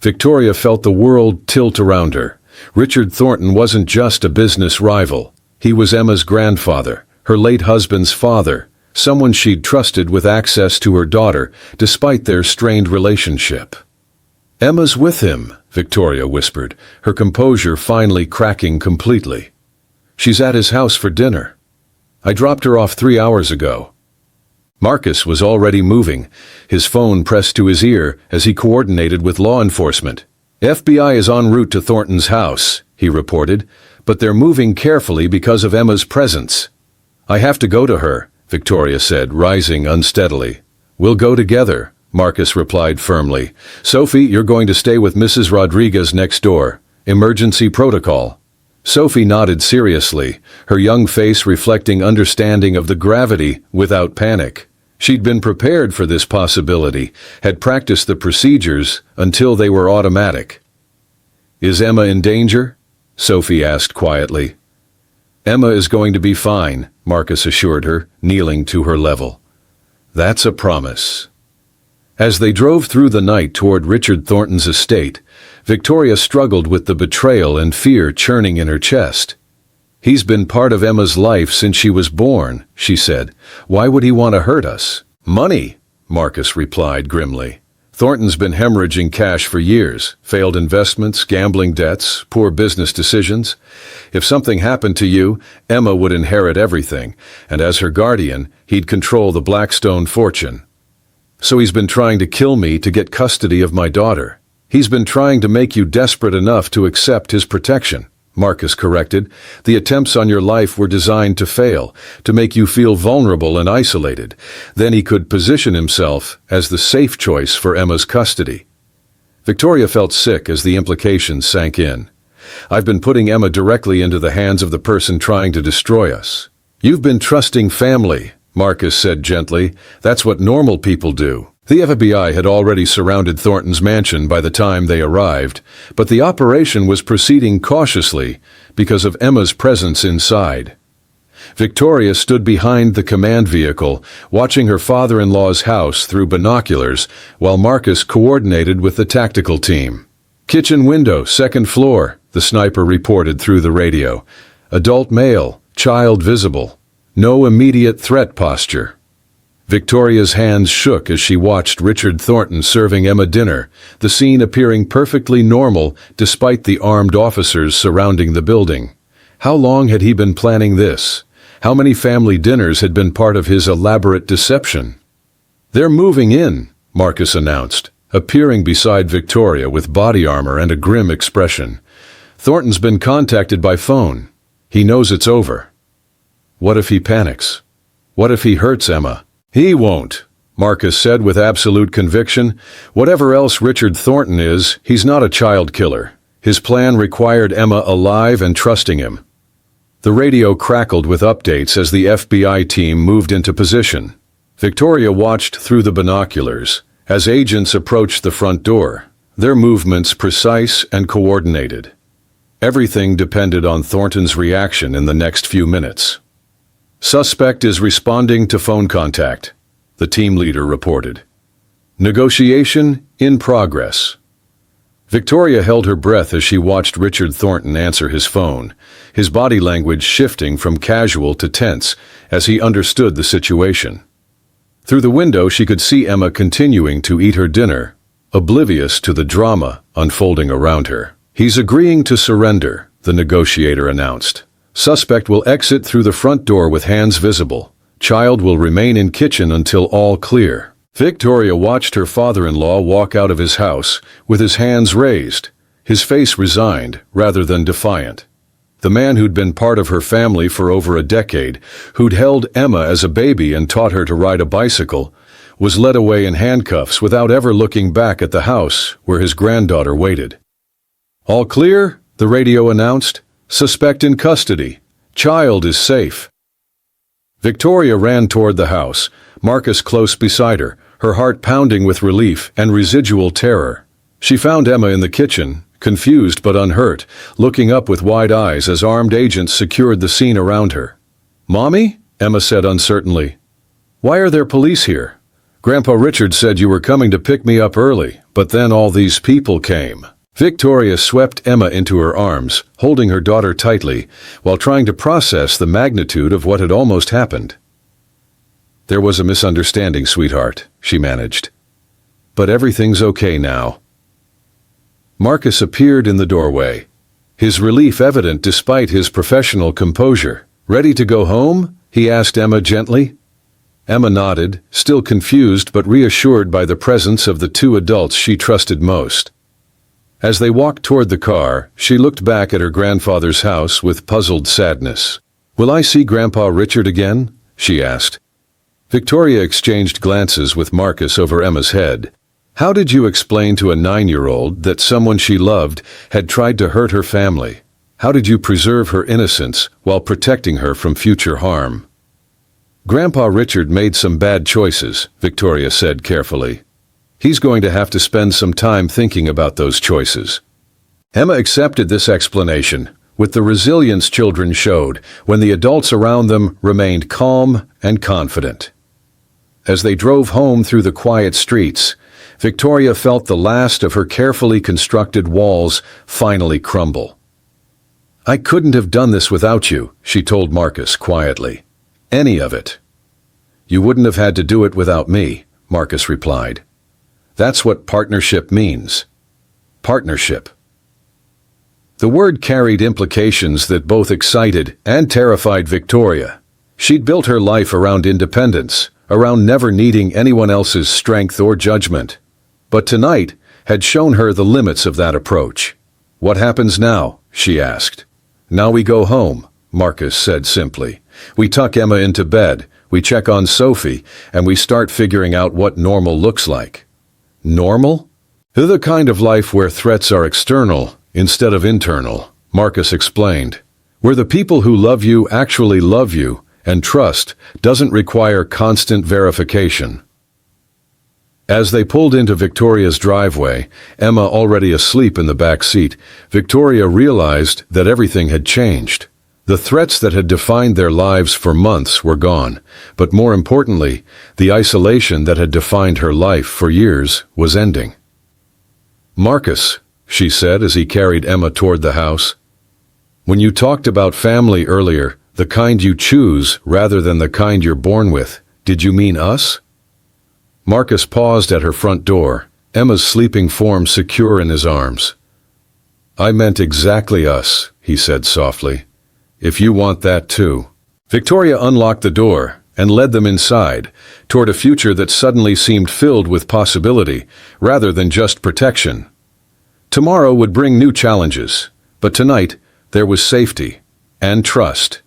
Victoria felt the world tilt around her. Richard Thornton wasn't just a business rival. He was Emma's grandfather, her late husband's father, someone she'd trusted with access to her daughter, despite their strained relationship. "Emma's with him," Victoria whispered, her composure finally cracking completely. "She's at his house for dinner. I dropped her off 3 hours ago." Marcus was already moving, his phone pressed to his ear as he coordinated with law enforcement. "FBI is en route to Thornton's house," he reported, "but they're moving carefully because of Emma's presence." "I have to go to her," Victoria said, rising unsteadily. "We'll go together," Marcus replied firmly. "Sophie, you're going to stay with Mrs. Rodriguez next door. Emergency protocol." Sophie nodded seriously, her young face reflecting understanding of the gravity without panic. She'd been prepared for this possibility, had practiced the procedures until they were automatic. "Is Emma in danger?" Sophie asked quietly. "Emma is going to be fine," Marcus assured her, kneeling to her level. "That's a promise." As they drove through the night toward Richard Thornton's estate, Victoria struggled with the betrayal and fear churning in her chest. "He's been part of Emma's life since she was born," she said. "Why would he want to hurt us?" "Money," Marcus replied grimly. "Thornton's been hemorrhaging cash for years, failed investments, gambling debts, poor business decisions. If something happened to you, Emma would inherit everything, and as her guardian, he'd control the Blackstone fortune. So he's been trying to kill me to get custody of my daughter. He's been trying to make you desperate enough to accept his protection," Marcus corrected. "The attempts on your life were designed to fail, to make you feel vulnerable and isolated. Then he could position himself as the safe choice for Emma's custody." Victoria felt sick as the implications sank in. "I've been putting Emma directly into the hands of the person trying to destroy us." "You've been trusting family," Marcus said gently. "That's what normal people do." The FBI had already surrounded Thornton's mansion by the time they arrived, but the operation was proceeding cautiously because of Emma's presence inside. Victoria stood behind the command vehicle, watching her father-in-law's house through binoculars, while Marcus coordinated with the tactical team. "Kitchen window, second floor," the sniper reported through the radio. "Adult male, child visible. No immediate threat posture." Victoria's hands shook as she watched Richard Thornton serving Emma dinner, the scene appearing perfectly normal despite the armed officers surrounding the building. How long had he been planning this? How many family dinners had been part of his elaborate deception? "They're moving in," Marcus announced, appearing beside Victoria with body armor and a grim expression. "Thornton's been contacted by phone. He knows it's over." "What if he panics? What if he hurts Emma?" "He won't," Marcus said with absolute conviction. "Whatever else Richard Thornton is, he's not a child killer. His plan required Emma alive and trusting him." The radio crackled with updates as the FBI team moved into position. Victoria watched through the binoculars as agents approached the front door, their movements precise and coordinated. Everything depended on Thornton's reaction in the next few minutes. "Suspect is responding to phone contact," the team leader reported. "Negotiation in progress." Victoria held her breath as she watched Richard Thornton answer his phone, his body language shifting from casual to tense as he understood the situation. Through the window she could see Emma continuing to eat her dinner, oblivious to the drama unfolding around her. "He's agreeing to surrender," the negotiator announced. "Suspect will exit through the front door with hands visible. Child will remain in kitchen until all clear." Victoria watched her father-in-law walk out of his house with his hands raised, his face resigned rather than defiant. The man who'd been part of her family for over a decade, who'd held Emma as a baby and taught her to ride a bicycle, was led away in handcuffs without ever looking back at the house where his granddaughter waited. "All clear," the radio announced. "Suspect in custody. Child is safe." Victoria ran toward the house, Marcus close beside her, her heart pounding with relief and residual terror. She found Emma in the kitchen, confused but unhurt, looking up with wide eyes as armed agents secured the scene around her. "Mommy?" Emma said uncertainly. "Why are there police here? Grandpa Richard said you were coming to pick me up early, but then all these people came." Victoria swept Emma into her arms, holding her daughter tightly, while trying to process the magnitude of what had almost happened. "There was a misunderstanding, sweetheart," she managed. "But everything's okay now." Marcus appeared in the doorway, his relief evident despite his professional composure. "Ready to go home?" he asked Emma gently. Emma nodded, still confused but reassured by the presence of the two adults she trusted most. As they walked toward the car, she looked back at her grandfather's house with puzzled sadness. "Will I see Grandpa Richard again?" she asked. Victoria exchanged glances with Marcus over Emma's head. How did you explain to a 9-year-old that someone she loved had tried to hurt her family? How did you preserve her innocence while protecting her from future harm? Grandpa Richard made some bad choices, Victoria said carefully. He's going to have to spend some time thinking about those choices. Emma accepted this explanation, with the resilience children showed when the adults around them remained calm and confident. As they drove home through the quiet streets, Victoria felt the last of her carefully constructed walls finally crumble. "I couldn't have done this without you," she told Marcus quietly. "Any of it." "You wouldn't have had to do it without me," Marcus replied. "That's what partnership means. Partnership." The word carried implications that both excited and terrified Victoria. She'd built her life around independence, around never needing anyone else's strength or judgment. But tonight had shown her the limits of that approach. "What happens now?" she asked. "Now we go home," Marcus said simply. "We tuck Emma into bed, we check on Sophie, and we start figuring out what normal looks like." Normal? The kind of life where threats are external instead of internal, Marcus explained. Where the people who love you actually love you, and trust doesn't require constant verification. As they pulled into Victoria's driveway, Emma already asleep in the back seat, Victoria realized that everything had changed. The threats that had defined their lives for months were gone, but more importantly, the isolation that had defined her life for years was ending. "Marcus," she said as he carried Emma toward the house, "when you talked about family earlier, the kind you choose rather than the kind you're born with, did you mean us?" Marcus paused at her front door, Emma's sleeping form secure in his arms. "I meant exactly us," he said softly. "If you want that too." Victoria unlocked the door and led them inside, toward a future that suddenly seemed filled with possibility, rather than just protection. Tomorrow would bring new challenges, but tonight there was safety and trust,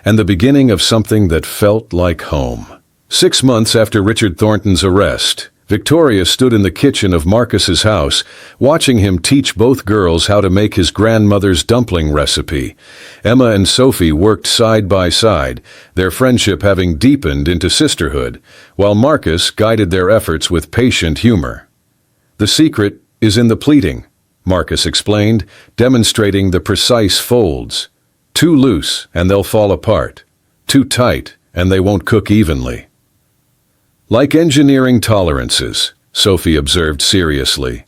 and the beginning of something that felt like home. 6 months after Richard Thornton's arrest, Victoria stood in the kitchen of Marcus's house, watching him teach both girls how to make his grandmother's dumpling recipe. Emma and Sophie worked side by side, their friendship having deepened into sisterhood, while Marcus guided their efforts with patient humor. "The secret is in the pleating," Marcus explained, demonstrating the precise folds. "Too loose and they'll fall apart. Too tight and they won't cook evenly." "Like engineering tolerances," Sophie observed seriously.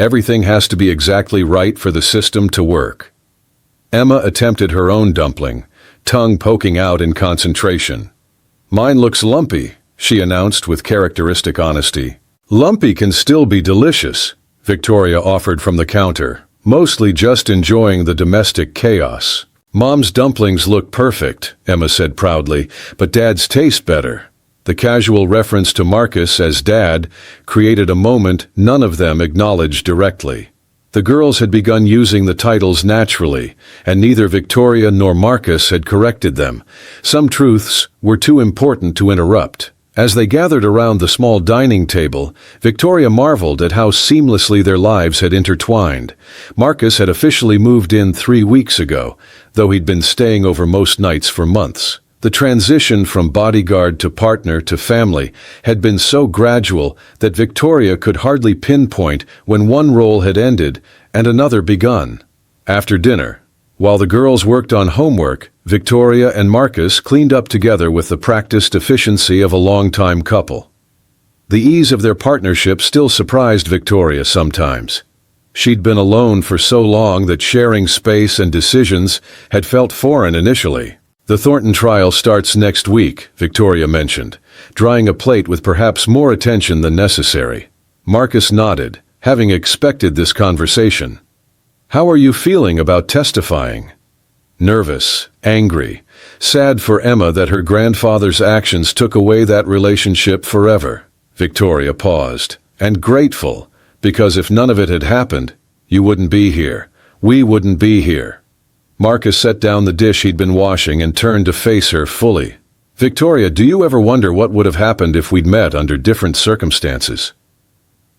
"Everything has to be exactly right for the system to work." Emma attempted her own dumpling, tongue poking out in concentration. "Mine looks lumpy," she announced with characteristic honesty. "Lumpy can still be delicious," Victoria offered from the counter, mostly just enjoying the domestic chaos. "Mom's dumplings look perfect," Emma said proudly, "but Dad's taste better." The casual reference to Marcus as Dad created a moment none of them acknowledged directly. The girls had begun using the titles naturally, and neither Victoria nor Marcus had corrected them. Some truths were too important to interrupt. As they gathered around the small dining table, Victoria marveled at how seamlessly their lives had intertwined. Marcus had officially moved in 3 weeks ago, though he'd been staying over most nights for months. The transition from bodyguard to partner to family had been so gradual that Victoria could hardly pinpoint when one role had ended and another begun. After dinner, while the girls worked on homework, Victoria and Marcus cleaned up together with the practiced efficiency of a longtime couple. The ease of their partnership still surprised Victoria sometimes. She'd been alone for so long that sharing space and decisions had felt foreign initially. "The Thornton trial starts next week," Victoria mentioned, drying a plate with perhaps more attention than necessary. Marcus nodded, having expected this conversation. "How are you feeling about testifying?" Nervous, angry, sad for Emma that her grandfather's actions took away that relationship forever. Victoria paused, and grateful, because if none of it had happened, you wouldn't be here. We wouldn't be here. Marcus set down the dish he'd been washing and turned to face her fully. "Victoria, do you ever wonder what would have happened if we'd met under different circumstances?"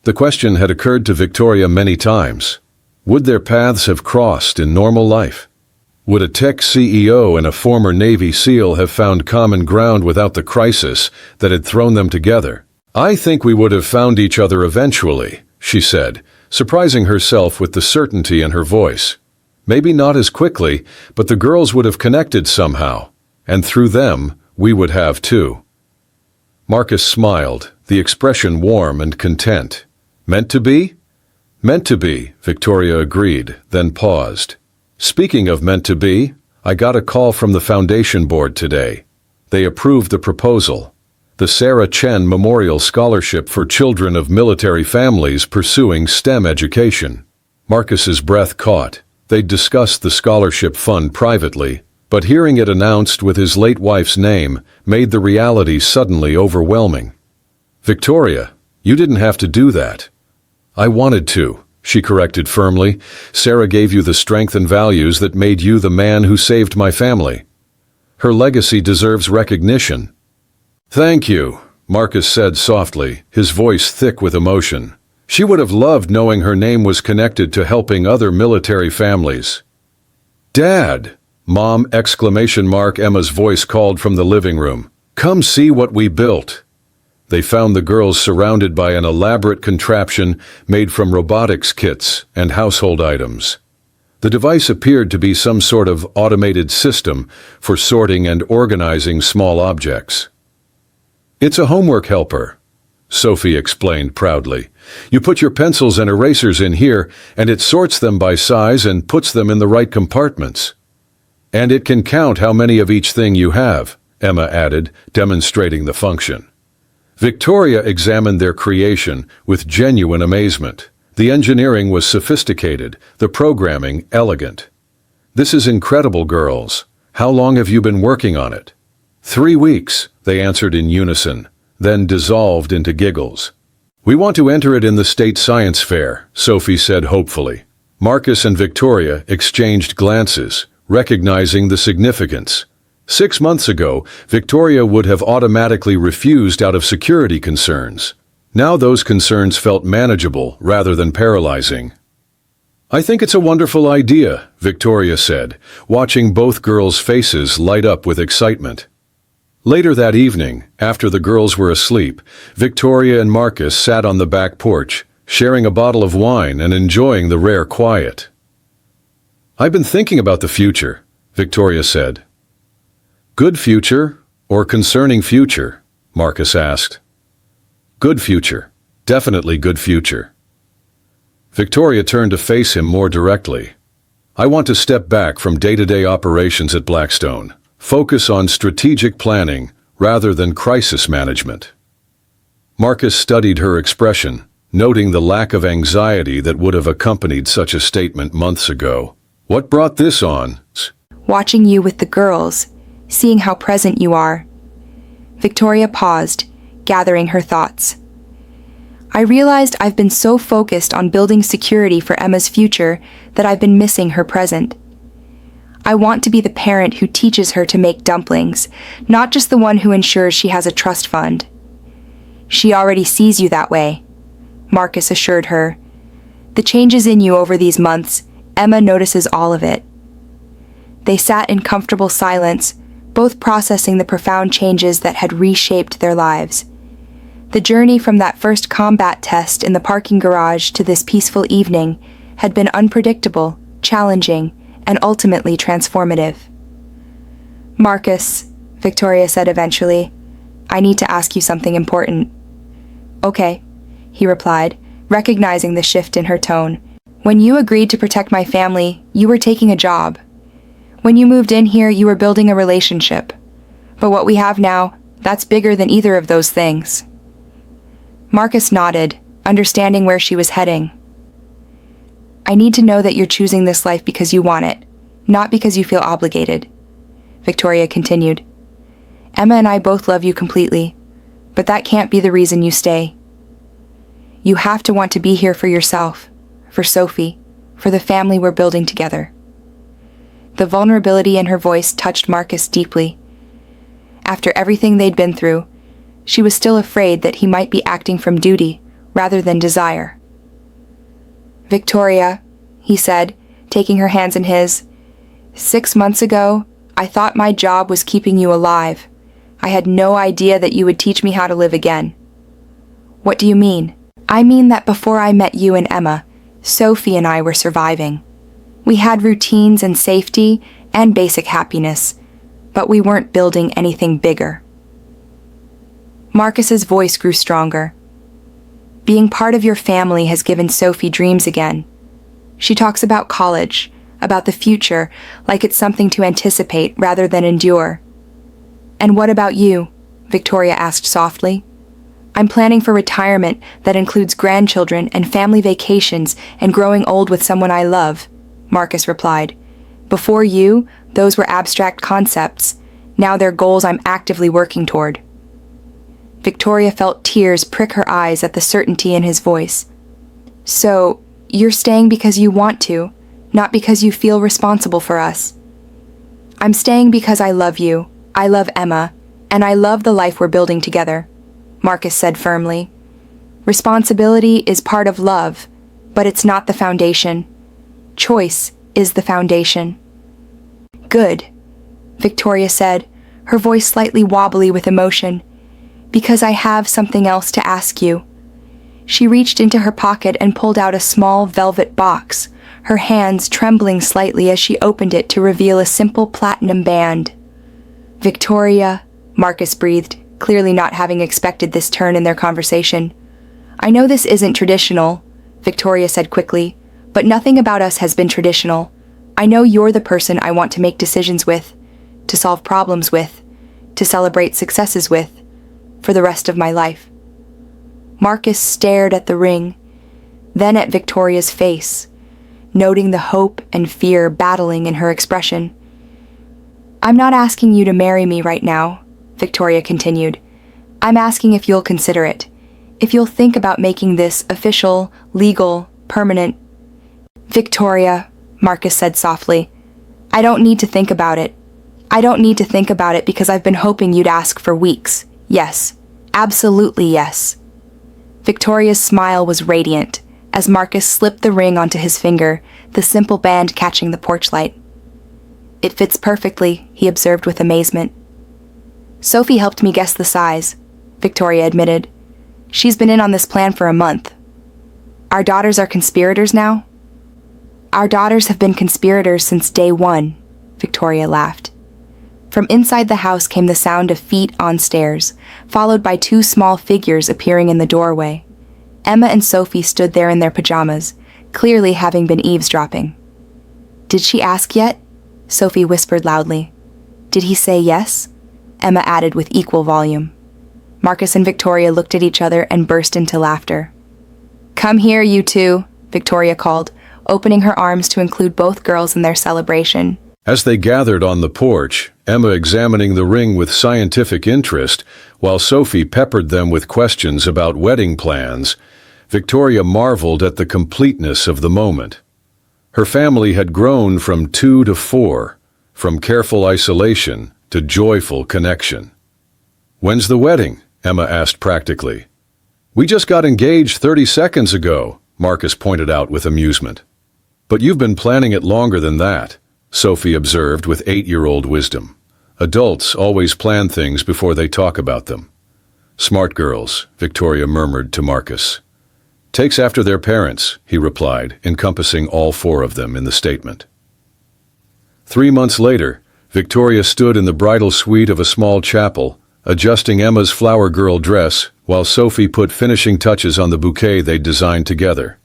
The question had occurred to Victoria many times. Would their paths have crossed in normal life? Would a tech CEO and a former Navy SEAL have found common ground without the crisis that had thrown them together? "I think we would have found each other eventually," she said, surprising herself with the certainty in her voice. "Maybe not as quickly, but the girls would have connected somehow, and through them, we would have too." Marcus smiled, the expression warm and content. "Meant to be?" "Meant to be," Victoria agreed, then paused. "Speaking of meant to be, I got a call from the foundation board today. They approved the proposal. The Sarah Chen Memorial Scholarship for children of military families pursuing STEM education. Marcus's breath caught. They'd discussed the scholarship fund privately, but hearing it announced with his late wife's name made the reality suddenly overwhelming. "Victoria, you didn't have to do that." "I wanted to," she corrected firmly. "Sarah gave you the strength and values that made you the man who saved my family. Her legacy deserves recognition." "Thank you," Marcus said softly, his voice thick with emotion. She would have loved knowing her name was connected to helping other military families. "Dad!" "Mom!" ! Emma's voice called from the living room. "Come see what we built." They found the girls surrounded by an elaborate contraption made from robotics kits and household items. The device appeared to be some sort of automated system for sorting and organizing small objects. "It's a homework helper," Sophie explained proudly. "You put your pencils and erasers in here, and it sorts them by size and puts them in the right compartments. And it can count how many of each thing you have," Emma added, demonstrating the function. Victoria examined their creation with genuine amazement. The engineering was sophisticated, the programming elegant. "This is incredible, girls. How long have you been working on it?" 3 weeks, they answered in unison, then dissolved into giggles. "We want to enter it in the state science fair," Sophie said hopefully. Marcus and Victoria exchanged glances, recognizing the significance. 6 months ago, Victoria would have automatically refused out of security concerns. Now those concerns felt manageable rather than paralyzing. "I think it's a wonderful idea," Victoria said, watching both girls' faces light up with excitement. Later that evening, after the girls were asleep, Victoria and Marcus sat on the back porch, sharing a bottle of wine and enjoying the rare quiet. "I've been thinking about the future," Victoria said. "Good future or concerning future?" Marcus asked. "Good future. Definitely good future." Victoria turned to face him more directly. "I want to step back from day-to-day operations at Blackstone. Focus on strategic planning rather than crisis management." Marcus studied her expression, noting the lack of anxiety that would have accompanied such a statement months ago. "What brought this on?" "Watching you with the girls, seeing how present you are." Victoria paused, gathering her thoughts. "I realized I've been so focused on building security for Emma's future that I've been missing her present. I want to be the parent who teaches her to make dumplings, not just the one who ensures she has a trust fund." "She already sees you that way," Marcus assured her. "The changes in you over these months, Emma notices all of it." They sat in comfortable silence, both processing the profound changes that had reshaped their lives. The journey from that first combat test in the parking garage to this peaceful evening had been unpredictable, challenging, and ultimately transformative. "Marcus," Victoria said eventually, "I need to ask you something important." "Okay," he replied, recognizing the shift in her tone. "When you agreed to protect my family, you were taking a job. When you moved in here, you were building a relationship. But what we have now, that's bigger than either of those things." Marcus nodded, understanding where she was heading. I need to know that you're choosing this life because you want it, not because you feel obligated, Victoria continued. Emma and I both love you completely, but that can't be the reason you stay. You have to want to be here for yourself, for Sophie, for the family we're building together. The vulnerability in her voice touched Marcus deeply. After everything they'd been through, she was still afraid that he might be acting from duty rather than desire. Victoria, he said, taking her hands in his, 6 months ago, I thought my job was keeping you alive. I had no idea that you would teach me how to live again. What do you mean? I mean that before I met you and Emma, Sophie and I were surviving. We had routines and safety and basic happiness, but we weren't building anything bigger. Marcus's voice grew stronger. Being part of your family has given Sophie dreams again. She talks about college, about the future, like it's something to anticipate rather than endure. And what about you? Victoria asked softly. I'm planning for retirement that includes grandchildren and family vacations and growing old with someone I love, Marcus replied. Before you, those were abstract concepts. Now they're goals I'm actively working toward. Victoria felt tears prick her eyes at the certainty in his voice. So, you're staying because you want to, not because you feel responsible for us. I'm staying because I love you, I love Emma, and I love the life we're building together, Marcus said firmly. Responsibility is part of love, but it's not the foundation. Choice is the foundation. Good, Victoria said, her voice slightly wobbly with emotion, because I have something else to ask you. She reached into her pocket and pulled out a small velvet box, her hands trembling slightly as she opened it to reveal a simple platinum band. Victoria, Marcus breathed, clearly not having expected this turn in their conversation. I know this isn't traditional, Victoria said quickly, but nothing about us has been traditional. I know you're the person I want to make decisions with, to solve problems with, to celebrate successes with, for the rest of my life. Marcus stared at the ring, then at Victoria's face, noting the hope and fear battling in her expression. I'm not asking you to marry me right now, Victoria continued. I'm asking if you'll consider it, if you'll think about making this official, legal, permanent. Victoria, Marcus said softly, I don't need to think about it. I don't need to think about it because I've been hoping you'd ask for weeks. Yes, absolutely yes. Victoria's smile was radiant as Marcus slipped the ring onto his finger, the simple band catching the porch light. It fits perfectly, he observed with amazement. Sophie helped me guess the size, Victoria admitted. She's been in on this plan for a month. Our daughters are conspirators now? Our daughters have been conspirators since day one, Victoria laughed. From inside the house came the sound of feet on stairs, followed by two small figures appearing in the doorway. Emma and Sophie stood there in their pajamas, clearly having been eavesdropping. Did she ask yet? Sophie whispered loudly. Did he say yes? Emma added with equal volume. Marcus and Victoria looked at each other and burst into laughter. Come here, you two, Victoria called, opening her arms to include both girls in their celebration. As they gathered on the porch, Emma examining the ring with scientific interest, while Sophie peppered them with questions about wedding plans, Victoria marveled at the completeness of the moment. Her family had grown from 2 to 4, from careful isolation to joyful connection. When's the wedding? Emma asked practically. We just got engaged 30 seconds ago, Marcus pointed out with amusement. But you've been planning it longer than that, Sophie observed with 8-year-old wisdom. Adults always plan things before they talk about them. Smart girls, Victoria murmured to Marcus. Takes after their parents, he replied, encompassing all 4 of them in the statement. 3 months later, Victoria stood in the bridal suite of a small chapel, adjusting Emma's flower girl dress, while Sophie put finishing touches on the bouquet they'd designed together.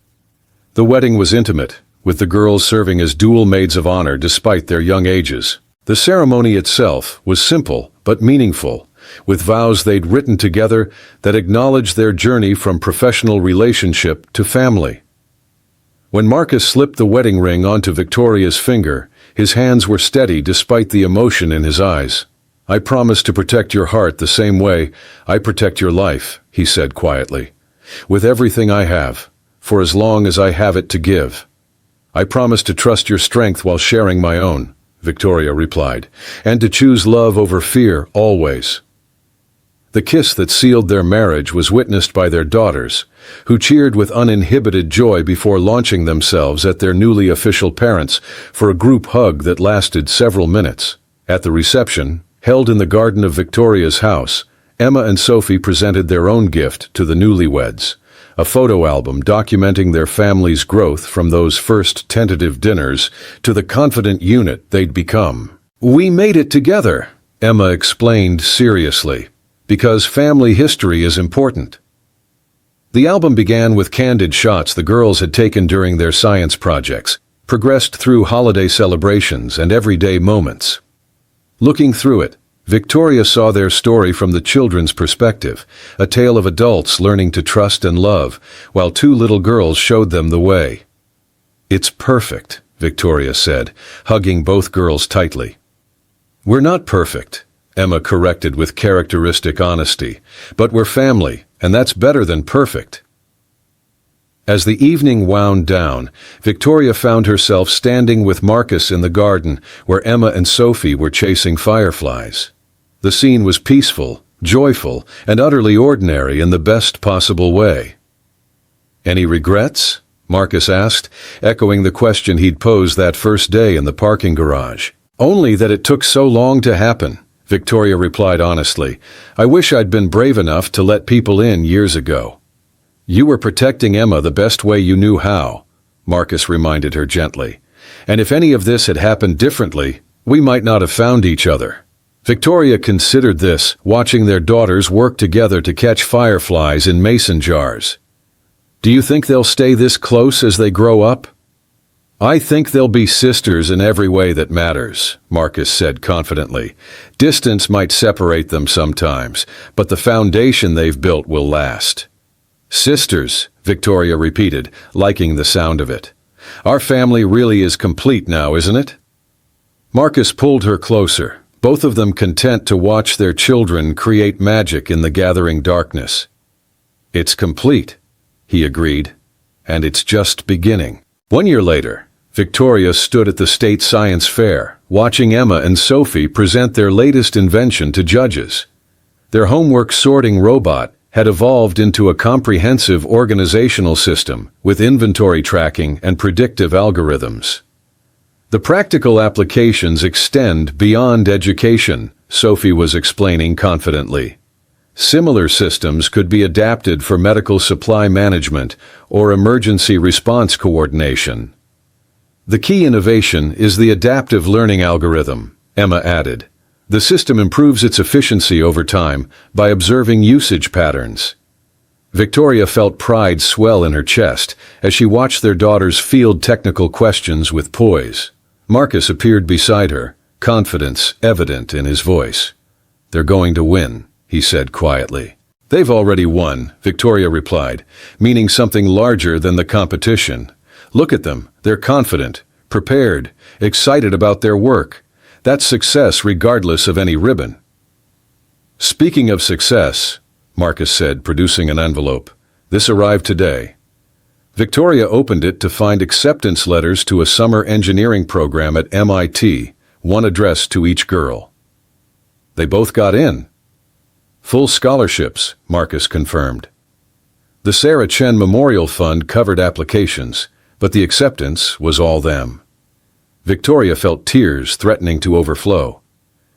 The wedding was intimate, with the girls serving as dual maids of honor despite their young ages. The ceremony itself was simple but meaningful, with vows they'd written together that acknowledged their journey from professional relationship to family. When Marcus slipped the wedding ring onto Victoria's finger, his hands were steady despite the emotion in his eyes. "I promise to protect your heart the same way I protect your life," he said quietly. "With everything I have, for as long as I have it to give. I promise to trust your strength while sharing my own," Victoria replied, "and to choose love over fear always." The kiss that sealed their marriage was witnessed by their daughters, who cheered with uninhibited joy before launching themselves at their newly official parents for a group hug that lasted several minutes. At the reception, held in the garden of Victoria's house, Emma and Sophie presented their own gift to the newlyweds, a photo album documenting their family's growth from those first tentative dinners to the confident unit they'd become. "We made it together," Emma explained seriously, "because family history is important." The album began with candid shots the girls had taken during their science projects, progressed through holiday celebrations and everyday moments. Looking through it, Victoria saw their story from the children's perspective, a tale of adults learning to trust and love, while two little girls showed them the way. "It's perfect," Victoria said, hugging both girls tightly. "We're not perfect," Emma corrected with characteristic honesty, "but we're family, and that's better than perfect." As the evening wound down, Victoria found herself standing with Marcus in the garden where Emma and Sophie were chasing fireflies. The scene was peaceful, joyful, and utterly ordinary in the best possible way. "Any regrets?" Marcus asked, echoing the question he'd posed that first day in the parking garage. "Only that it took so long to happen," Victoria replied honestly. "I wish I'd been brave enough to let people in years ago." "You were protecting Emma the best way you knew how," Marcus reminded her gently. "And if any of this had happened differently, we might not have found each other." Victoria considered this, watching their daughters work together to catch fireflies in mason jars. "Do you think they'll stay this close as they grow up?" "I think they'll be sisters in every way that matters," Marcus said confidently. "Distance might separate them sometimes, but the foundation they've built will last." "Sisters," Victoria repeated, liking the sound of it. "Our family really is complete now, isn't it?" Marcus pulled her closer, both of them content to watch their children create magic in the gathering darkness. "It's complete," he agreed, "and it's just beginning." 1 year later, Victoria stood at the state science fair, watching Emma and Sophie present their latest invention to judges. Their homework sorting robot had evolved into a comprehensive organizational system with inventory tracking and predictive algorithms. "The practical applications extend beyond education," Sophie was explaining confidently. "Similar systems could be adapted for medical supply management or emergency response coordination." "The key innovation is the adaptive learning algorithm," Emma added. "The system improves its efficiency over time by observing usage patterns." Victoria felt pride swell in her chest as she watched their daughters field technical questions with poise. Marcus appeared beside her, confidence evident in his voice. "They're going to win," he said quietly. "They've already won," Victoria replied, meaning something larger than the competition. "Look at them, they're confident, prepared, excited about their work. That's success regardless of any ribbon." "Speaking of success," Marcus said, producing an envelope, "this arrived today." Victoria opened it to find acceptance letters to a summer engineering program at MIT, one addressed to each girl. They both got in. "Full scholarships," Marcus confirmed. The Sarah Chen Memorial Fund covered applications, but the acceptance was all them. Victoria felt tears threatening to overflow.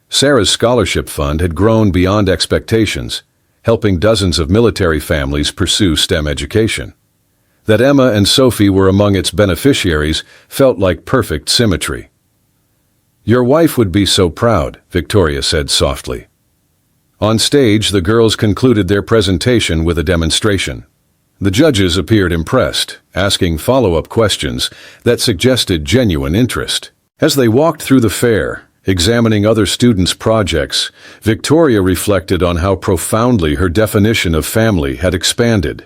Sarah's scholarship fund had grown beyond expectations, helping dozens of military families pursue STEM education. That Emma and Sophie were among its beneficiaries felt like perfect symmetry. "Your wife would be so proud," Victoria said softly. On stage, the girls concluded their presentation with a demonstration. The judges appeared impressed, asking follow-up questions that suggested genuine interest. As they walked through the fair, Examining other students' projects, Victoria reflected on how profoundly her definition of family had expanded.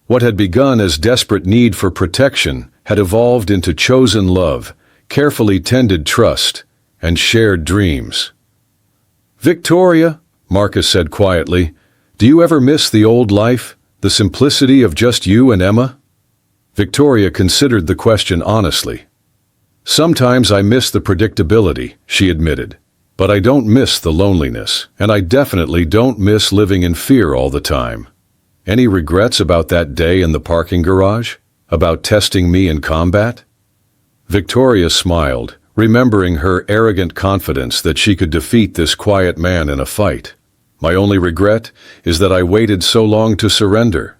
What had begun as desperate need for protection had evolved into chosen love, carefully tended trust, and shared dreams. "Victoria," Marcus said quietly, "do you ever miss the old life, the simplicity of just you and Emma?" Victoria considered the question honestly. "Sometimes I miss the predictability," she admitted, "but I don't miss the loneliness, and I definitely don't miss living in fear all the time." Any regrets about that day in the parking garage? About testing me in combat? Victoria smiled, remembering her arrogant confidence that she could defeat this quiet man in a fight. "My only regret is that I waited so long to surrender."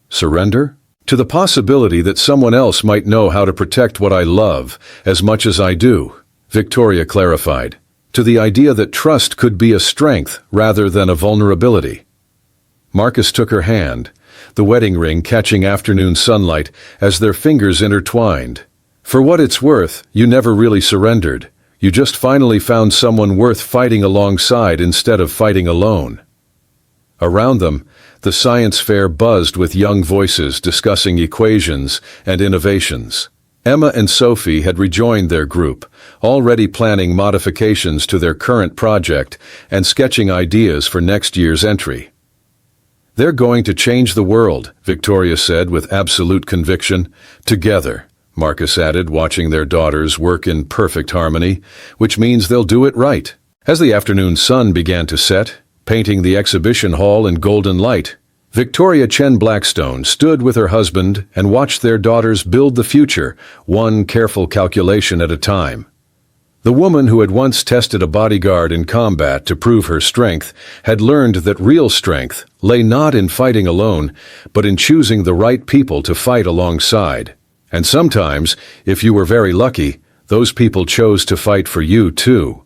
Surrender? To the possibility that someone else might know how to protect what I love as much as I do, Victoria clarified. To the idea that trust could be a strength rather than a vulnerability. Marcus took her hand, the wedding ring catching afternoon sunlight as their fingers intertwined. "For what it's worth, you never really surrendered. You just finally found someone worth fighting alongside instead of fighting alone." Around them, the science fair buzzed with young voices discussing equations and innovations. Emma and Sophie had rejoined their group, already planning modifications to their current project and sketching ideas for next year's entry. "They're going to change the world," Victoria said with absolute conviction. "Together," Marcus added, watching their daughters work in perfect harmony, "which means they'll do it right." As the afternoon sun began to set, painting the exhibition hall in golden light, Victoria Chen Blackstone stood with her husband and watched their daughters build the future, one careful calculation at a time. The woman who had once tested a bodyguard in combat to prove her strength had learned that real strength lay not in fighting alone, but in choosing the right people to fight alongside. And sometimes, if you were very lucky, those people chose to fight for you too.